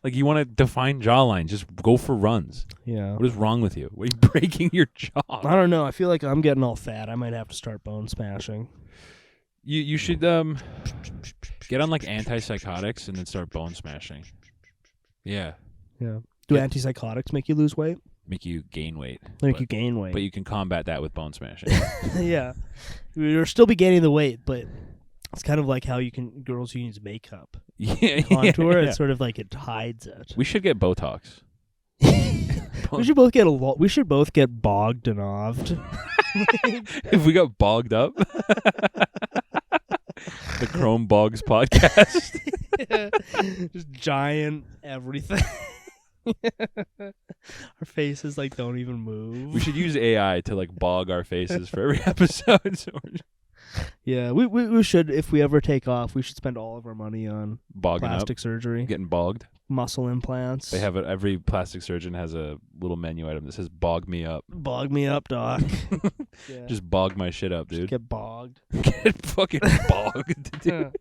Like you want to define jawline, just go for runs. Yeah. What is wrong with you? What are you breaking your jaw? I don't know. I feel like I'm getting all fat. I might have to start bone smashing. You should get on like antipsychotics and then start bone smashing. Yeah. Yeah. Do Yeah. antipsychotics make you lose weight? Make you gain weight. They make But- you gain weight. But you can combat that with bone smashing. Yeah. You'll still be gaining the weight, but it's kind of like how girls who use makeup. Yeah. Contour, yeah. it's sort of like it hides it. We should get Botox. We should both get we should both get bogged and oved. If we got bogged up. The Chrome Bogs podcast. Just giant everything. Our faces like don't even move. We should use AI to like bog our faces for every episode. So we're just Yeah, we should, if we ever take off, we should spend all of our money on bogging plastic up, surgery, getting bogged. muscle implants. They have it. Every plastic surgeon has a little menu item that says "bog me up." Bog me up, doc. Yeah. Just bog my shit up, dude. Get bogged. Get fucking bogged, dude.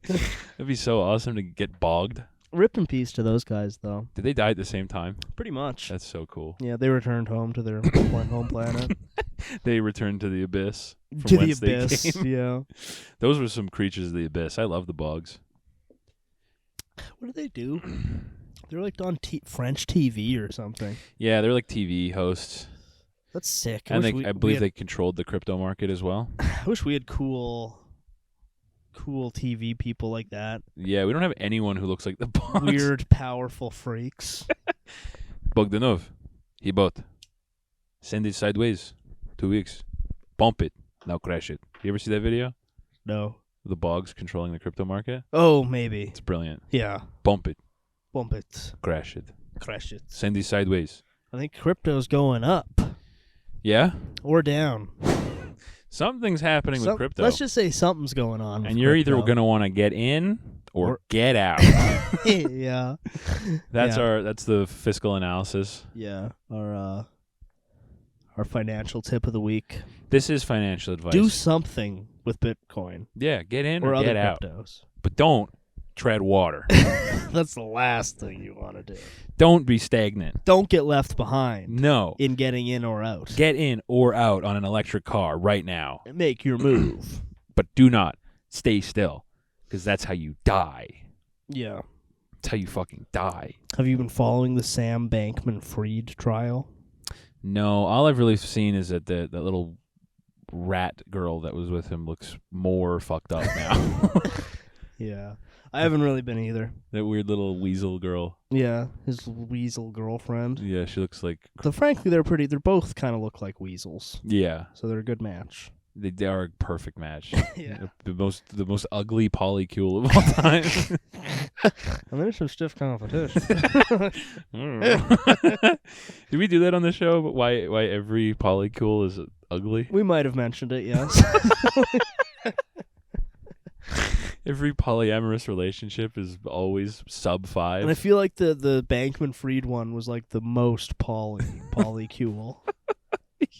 That'd be so awesome to get bogged. Rip in peace to those guys, though. Did they die at the same time? Pretty much. That's so cool. Yeah, they returned home to their home planet. They returned to the abyss. From To the whence they abyss, came. yeah. Those were some creatures of the abyss. I love the bogs. What do they do? They're like on French TV or something. Yeah, they're like TV hosts, That's sick. and I believe had, they controlled the crypto market as well. I wish we had cool TV people like that. Yeah, we don't have anyone who looks like the bogs. Weird, powerful freaks. Bogdanov, he bought. Send it sideways. 2 weeks. Pump it. Now crash it. You ever see that video? No. The bogs controlling the crypto market? Oh, maybe. It's brilliant. Yeah. Bump it. Bump it. Crash it. Crash it. Send it sideways. I think crypto's going up Yeah? or down. Something's happening with crypto. Let's just say something's going on. and with you're crypto. either going to want to get in or get out. Yeah. That's Yeah. that's the fiscal analysis. Yeah. Our financial tip of the week. This is financial advice. Do something with Bitcoin Yeah, get in or or other get out. cryptos. But don't tread water. That's the last thing you want to do. Don't be stagnant. Don't get left behind No. in getting in or out. Get in or out on an electric car right now. Make your move. But do not stay still, because that's how you die. Yeah. That's how you fucking die. Have you been following the Sam Bankman-Fried trial? No, all I've really seen is that the little rat girl that was with him looks more fucked up now. Yeah. I haven't really been either. That weird little weasel girl. Yeah, his weasel girlfriend. Yeah, she looks like... So frankly, they're both kind of look like weasels. Yeah, So they're a good match. they are a perfect match. Yeah. The most ugly polycule of all time. And there's some stiff competition. Did we do that on the show? But why every polycule is ugly? We might have mentioned it, yes. Every polyamorous relationship is always sub 5. And I feel like the Bankman-Fried one was like the most polycule.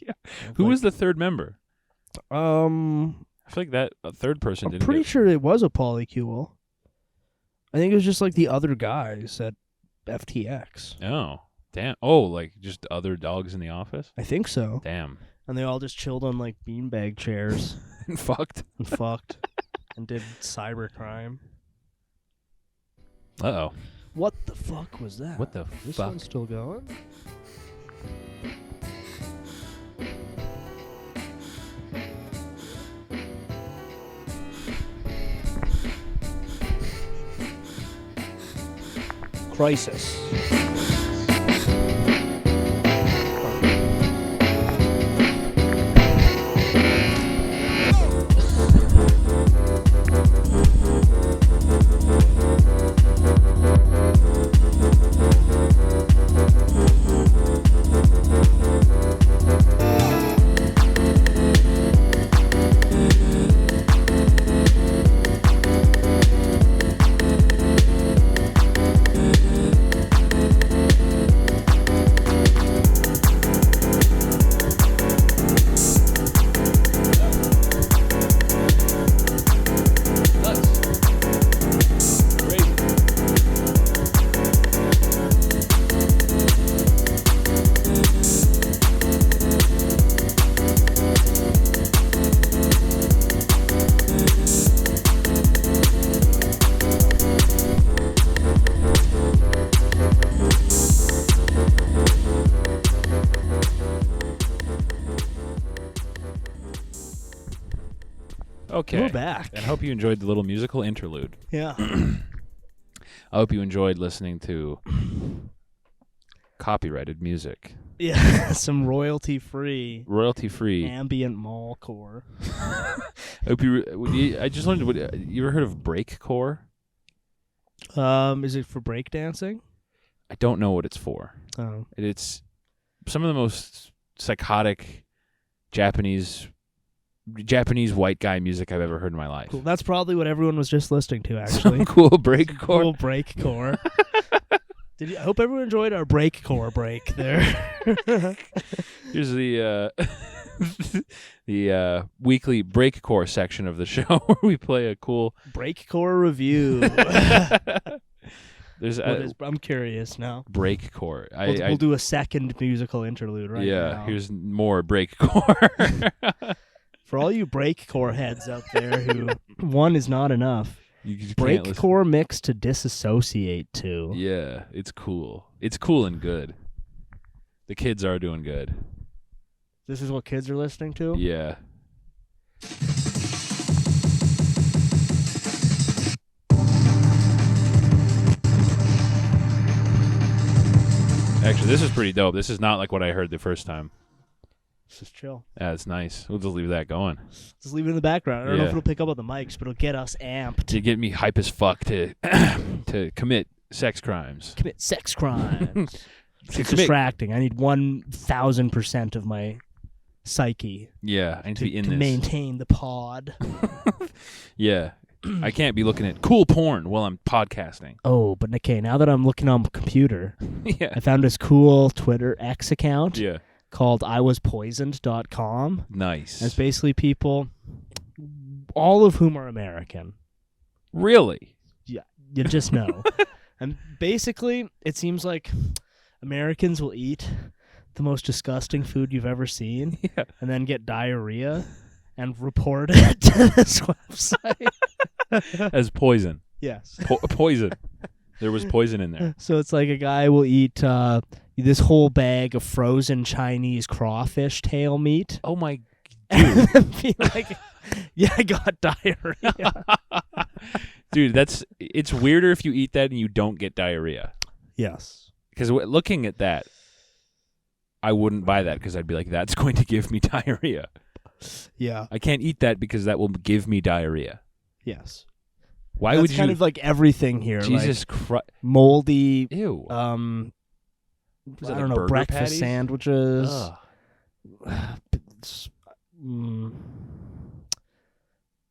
Yeah. Who was the third member? I I feel like that a third person I'm didn't. pretty sure it was a polycule. I think it was just like the other guys at FTX. Oh, damn. Oh, like just other dogs in the office? I think so. Damn. And they all just chilled on like beanbag chairs And fucked. and fucked and did cybercrime. Uh-oh. What the fuck was that? What the This fuck? one's still going? Crisis. Okay. We're back. And I hope you enjoyed the little musical interlude. Yeah. I hope you enjoyed listening to copyrighted music. Yeah. Some royalty-free Royalty-free. ambient mallcore. I hope I just learned, you ever heard of breakcore? Is it for breakdancing? I don't know what it's for. Oh. It's some of the most psychotic Japanese white guy music I've ever heard in my life. Cool. That's probably what everyone was just listening to, actually. Some cool breakcore. Cool breakcore. I hope everyone enjoyed our breakcore break there. Here's the the weekly breakcore section of the show where we play a cool breakcore review. There's I'm curious now. breakcore. We'll do a second musical interlude right now. Yeah, here's more breakcore. For all you breakcore heads out there who one is not enough. You just can't listen. Breakcore mix to disassociate to. Yeah, it's cool. It's cool and good. The kids are doing good. This is what kids are listening to? Yeah. Actually, this is pretty dope. This is not like what I heard the first time. This is chill. Yeah, it's nice. We'll just leave that going. Just leave it in the background. I don't know if Yeah. it'll pick up on the mics, but it'll get us amped. To get me hype as fuck to to commit sex crimes. Commit sex crimes. It's commit- distracting. I need 1,000% of my psyche Yeah, I need to be in to this. maintain the pod. Yeah. I can't be looking at cool porn while I'm podcasting. Oh, but okay, now that I'm looking on the computer, Yeah. I found this cool Twitter X account Yeah. called iwaspoisoned.com. Nice. It's basically people, all of whom are American. Really? You just know. And basically, it seems like Americans will eat the most disgusting food you've ever seen Yeah. and then get diarrhea and report it to this website. As poison. Yes. Poison. There was poison in there. So it's like a guy will eat this whole bag of frozen Chinese crawfish tail meat. Oh my And be like, yeah, I got diarrhea. dude, it's weirder if you eat that and you don't get diarrhea. Yes. Because looking at that, I wouldn't buy that because I'd be like, that's going to give me diarrhea. Yeah. I can't eat that because that will give me diarrhea. Yes. Why That's would you? kind of like everything here. Jesus like Christ! moldy. Ew. I that don't like know, burger breakfast patties? sandwiches. Ugh.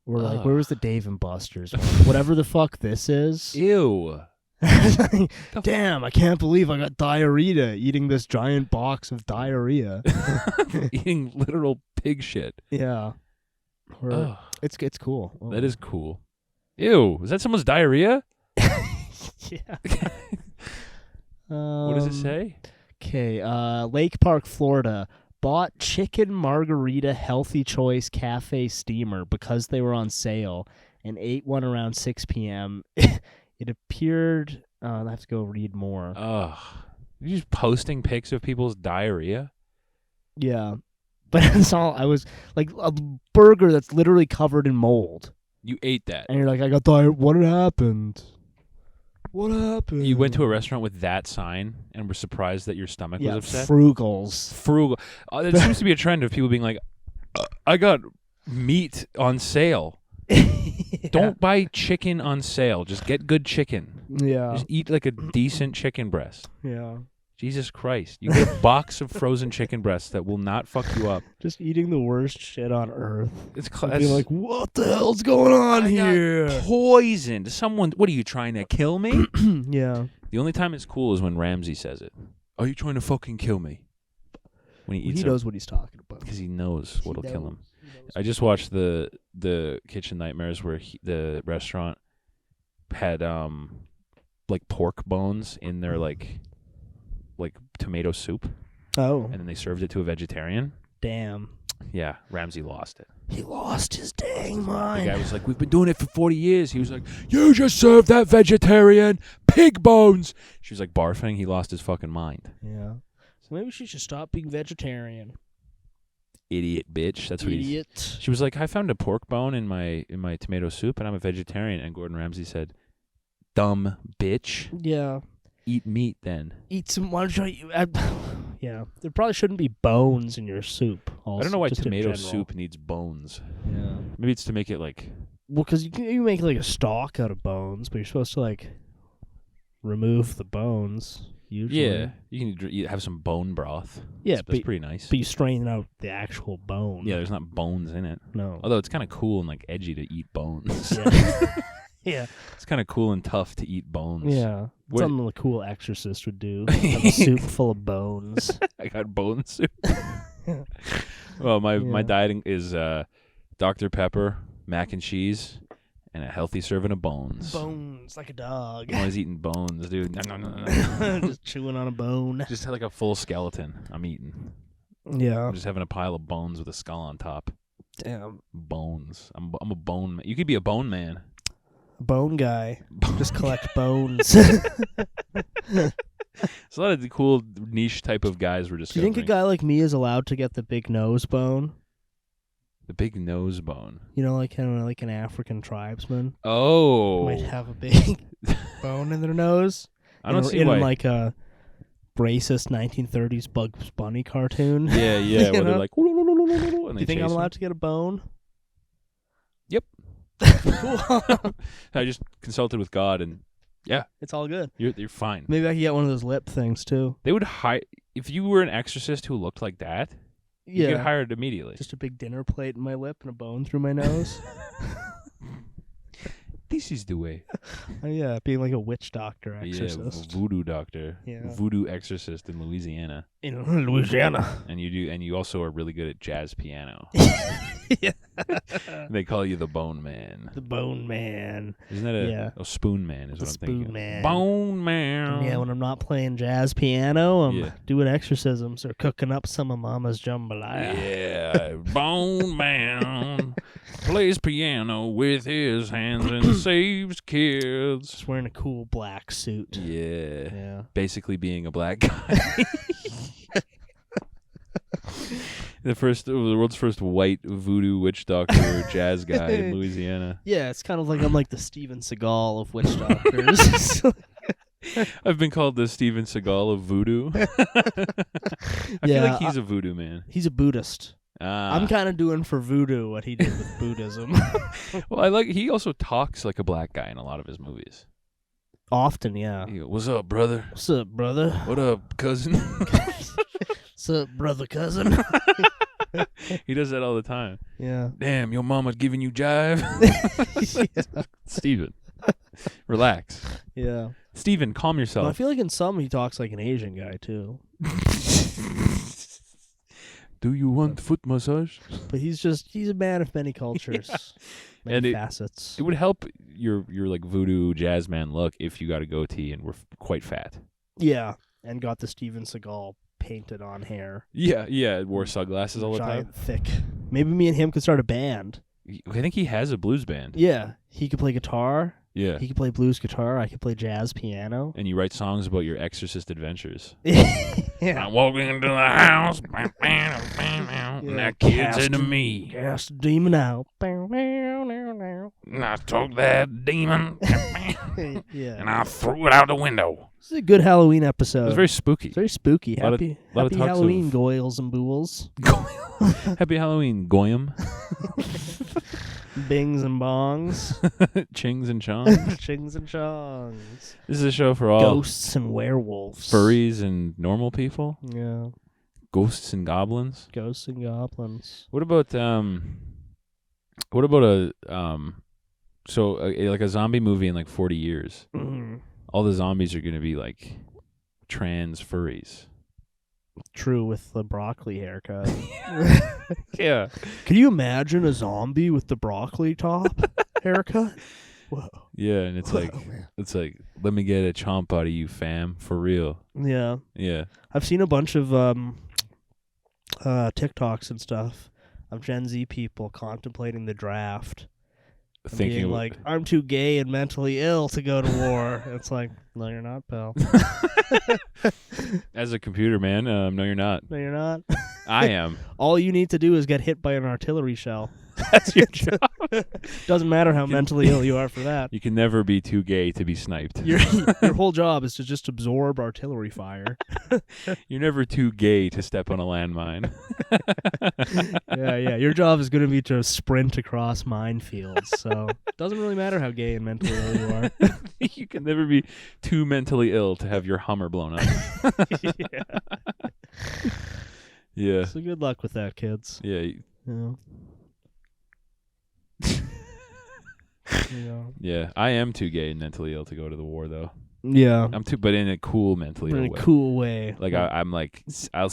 We're like, where was the Dave and Buster's one? Whatever the fuck this is. Ew. Damn, I can't believe I got diarrhea eating this giant box of diarrhea. Eating literal pig shit. Yeah. It's cool. That is cool. Ew. Is that someone's diarrhea? Yeah. What does it say? Okay, Lake Park, Florida. Bought chicken margarita healthy choice cafe steamer because they were on sale and ate one around 6 p.m. It appeared... I have to go read more. Ugh. You're just posting pics of people's diarrhea? Yeah. But that's all. I was like a burger that's literally covered in mold. You ate that. And you're like, I got diarrhea. What happened? What happened? You went to a restaurant with that sign and were surprised that your stomach was upset? Frugals. Frugal. There seems to be a trend of people being like, I got meat on sale. Yeah. Don't buy chicken on sale. Just get good chicken. Yeah. Just eat like a decent chicken breast. Yeah. Jesus Christ. You get a box of frozen chicken breasts that will not fuck you up. Just eating the worst shit on earth. It's Be like, what the hell's going on here? Poisoned. Someone, what are you trying to kill me? Yeah. The only time it's cool is when Ramsey says it. Are you trying to fucking kill me? When he eats knows what he's talking about. because he knows what'll kill him. I just watched the Kitchen Nightmares where the restaurant had like pork bones in their like tomato soup. Oh. And then they served it to a vegetarian. Damn. Yeah, Ramsey lost it. He lost his dang mind. The guy was like, we've been doing it for 40 years. He was like, you just served that vegetarian pig bones. She was like barfing. He lost his fucking mind. Yeah. So maybe she should stop being vegetarian. Idiot bitch. That's what Idiot. She was like, I found a pork bone in my tomato soup and I'm a vegetarian. And Gordon Ramsay said, dumb bitch. Yeah. Eat meat then. Eat some. Why don't you? Yeah. There probably shouldn't be bones in your soup. Also, I don't know why just in tomato general. soup needs bones. Yeah. Maybe it's to make it like... Well, because you make like a stock out of bones, but you're supposed to like remove the bones. Usually. Yeah. You can have some bone broth. Yeah, That's pretty nice. But you strain out the actual bone. Yeah, there's not bones in it. No. Although it's kind of cool and like edgy to eat bones. Yeah. Yeah. It's kind of cool and tough to eat bones. Yeah. What- Something a cool exorcist would do. Have a soup full of bones. I got bone soup. Well, my diet is Dr. Pepper, mac and cheese, and a healthy serving of bones. Bones, like a dog. I'm always eating bones, dude. No. Just chewing on a bone. Just like a full skeleton I'm eating. Yeah. I'm just having a pile of bones with a skull on top. Damn. Bones. I'm a bone man. You could be a bone man. Bone guy. Just collect bones. There's a lot of cool niche type of guys we're Do you discovering. think a guy like me is allowed to get the big nose bone? The big nose bone. You know, like kind of like an African tribesman Oh. might have a big bone in their nose. I don't see in why. like a racist 1930s Bugs Bunny cartoon. Yeah, You where they're know? like, and Do they you think I'm chase allowed to get a bone? Yep. Cool. I just consulted with God, and yeah, It's all good. you're fine. Maybe I could get one of those lip things too. They would hire if you were an exorcist who looked like that. You Yeah. get hired immediately. Just a big dinner plate in my lip and a bone through my nose. This is the way. Oh, yeah, being like a witch doctor Yeah, exorcist. voodoo doctor, Yeah. voodoo exorcist in Louisiana, In Louisiana. and you also are really good at jazz piano. Yeah. They call you the Bone Man. The Bone Man. Isn't that a Yeah. Spoon Man? Is The what I'm thinking. Spoon Man. Bone Man. Yeah, when I'm not playing jazz piano, I'm Yeah. doing exorcisms or cooking up some of Mama's jambalaya. Yeah, Bone Man plays piano with his hands and saves kids. Just wearing a cool black suit. Yeah, Yeah. basically being a black guy. The world's first white voodoo witch doctor, jazz guy in Louisiana. Yeah, it's kind of like I'm like the Steven Seagal of witch doctors. I've been called the Steven Seagal of voodoo. I feel like he's a voodoo man. He's a Buddhist. I'm kind of doing for voodoo what he did with Buddhism. Well, he also talks like a black guy in a lot of his movies. Often, yeah. He goes, "What's up, brother? What's up, brother? What up, cousin?" What's up, brother cousin? He does that all the time. Yeah. Damn, your mama giving you jive. Yeah. Steven, relax. Yeah. Steven, calm Well, I yourself. feel like in some he talks like an Asian guy too. Do you want foot massage? But he's a man of many cultures. Many And facets. It would help your like voodoo jazz man look if you got a goatee and were quite fat. Yeah. And got the Steven Seagal painted on hair. Yeah, wore sunglasses all the Giant, time. thick. Maybe me and him could start a band. I think he has a blues band. Yeah. He could play guitar. Yeah. He could play blues guitar. I could play jazz piano. And you write songs about your exorcist adventures. Yeah. I walk into the house, and that kid said to me, Cast the demon out. and I took that demon, Yeah. and I threw it out the window. This is a good Halloween episode. It was very spooky. It's very spooky. Lot of Happy talks Halloween, of- goyles and bools. Happy Halloween, Goyam. Bings and bongs. Chings and chongs. Chings and chongs. This is a show for all Ghosts and werewolves. furries and normal people. Yeah. Ghosts and goblins. Ghosts and goblins. What about like a zombie movie in like 40 years? Mm. All the zombies are going to be like trans furries. True with the broccoli haircut. Yeah. Can you imagine a zombie with the broccoli top haircut? Whoa. Yeah, and it's like man. let me get a chomp out of you, fam, for real. Yeah. Yeah. I've seen a bunch of TikToks and stuff of Gen Z people contemplating the draft. And Thinking being like, I'm too gay and mentally ill to go to war. It's like, no, you're not, pal. as a computer man, no, you're not. No, you're not. I am. All you need to do is get hit by an artillery shell. That's your job. Doesn't matter how mentally ill you are for that. You can never be too gay to be sniped. Your whole job is to just absorb artillery fire. You're never too gay to step on a landmine. Yeah. Your job is going to be to sprint across minefields. So it doesn't really matter how gay and mentally ill you are. You can never be too mentally ill to have your Hummer blown up. Yeah. So good luck with that, kids. Yeah. Yeah. Yeah. I am too gay and mentally ill to go to the war, though. Yeah. I'm too, but in a cool mentally In ill a way. cool way. Like I'm like I'll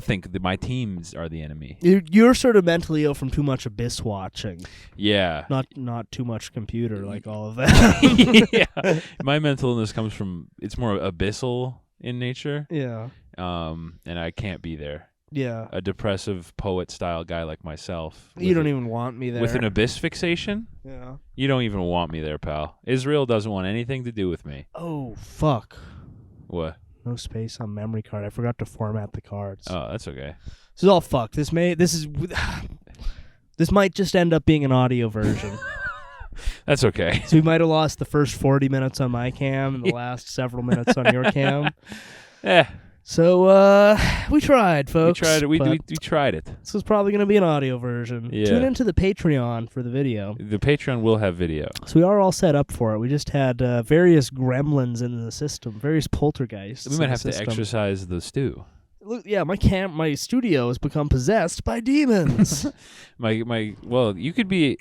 think that my teams are the enemy. You're sort of mentally ill from too much Abyss watching, Yeah. not too much computer, like all of that. Yeah. My mental illness comes from it's more abyssal in nature. Yeah. And I can't be there. Yeah. A depressive poet style guy like myself. You don't even want me there. With an abyss fixation? Yeah. You don't even want me there, pal. Israel doesn't want anything to do with me. Oh, fuck. What? No space on memory card. I forgot to format the cards. Oh, that's okay. This is all fucked. This might just end up being an audio version. That's okay. So we might have lost the first 40 minutes on my cam and the last several minutes on your cam. So we tried, folks. We tried it. We but tried it. this is probably going to be an audio version. Yeah. Tune into the Patreon for the video. The Patreon will have video. So we are all set up for it. We just had various gremlins in the system, various poltergeists. We might have to exercise the stew. Look, yeah, my studio has become possessed by demons. Well, you should be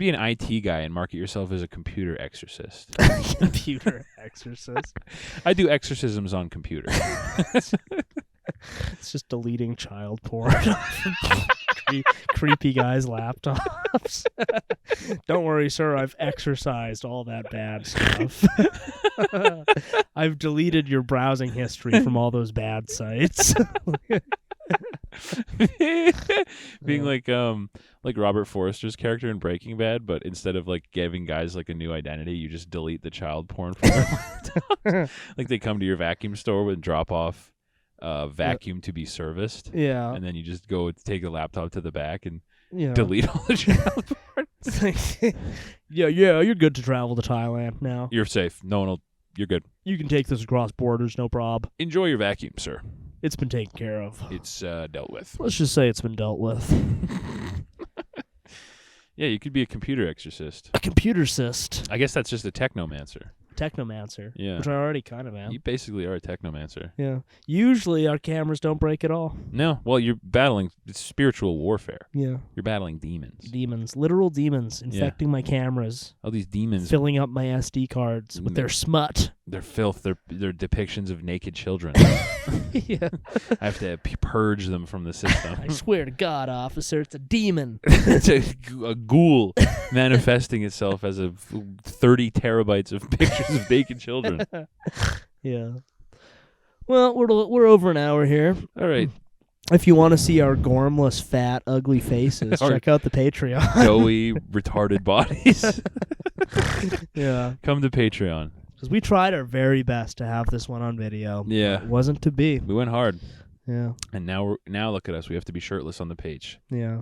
an IT guy and market yourself as a computer exorcist. Computer exorcist. I do exorcisms on computer. It's just deleting child porn. Creepy guys' laptops. Don't worry, sir. I've exorcised all that bad stuff. I've deleted your browsing history from all those bad sites. Being like Robert Forster's character in Breaking Bad, but instead of like giving guys like a new identity, you just delete the child porn from their laptops. Like they come to your vacuum store and drop off vacuum to be serviced. Yeah. And then you just go take the laptop to the back and Yeah. delete all the child porn. Yeah, you're good to travel to Thailand now. You're safe. No one will. You're good. You can take this across borders, no prob. Enjoy your vacuum, sir. It's been taken care of. It's dealt with. Let's just say it's been dealt with. Yeah, you could be a computer exorcist. A computer cyst. I guess that's just a technomancer. technomancer. Yeah. Which I already kind of am. You basically are a technomancer. Yeah. Usually our cameras don't break at all. No, well, you're battling spiritual warfare. Yeah. You're battling demons. Demons, literal demons, infecting my cameras, All these demons, filling up my SD cards with their smut. their filth, their depictions of naked children. Yeah. I have to purge them from the system. I swear to God, officer, it's a demon. It's a ghoul manifesting itself as 30 terabytes of pictures of naked children. Yeah. Well, we're over an hour here. All right. If you want to see our gormless, fat, ugly faces, Our check out the Patreon. Doughy, retarded bodies. Yeah. Come to Patreon. Because we tried our very best to have this one on video. Yeah. It wasn't to be. We went hard. Yeah. And now look at us. We have to be shirtless on the page. Yeah.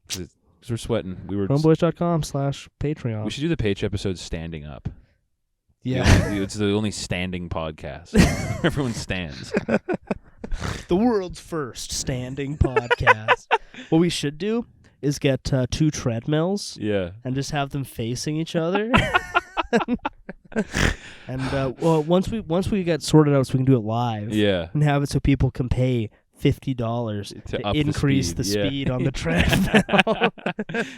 Because we're sweating. Homeboys.com/Patreon. We should do the page episode standing up. Yeah. It's the only standing podcast. Everyone stands. The world's first standing podcast. What we should do is get 2 treadmills Yeah. and just have them facing each other. And once we get sorted out so we can do it live. Yeah. And have it so people can pay $50 to up increase the speed on the treadmill.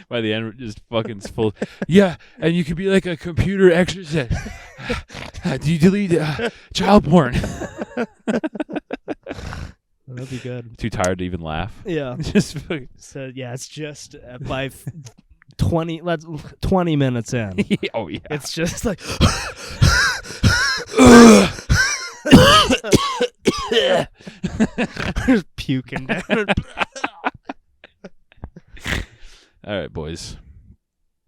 By the end, we're just fucking full. Yeah, and you could be like a computer exorcist. Do you delete child porn? That'd be good. Too tired to even laugh. Yeah. Just fucking. So yeah, it's just by 20 minutes in. Oh yeah. It's just like just puking down. All right, boys.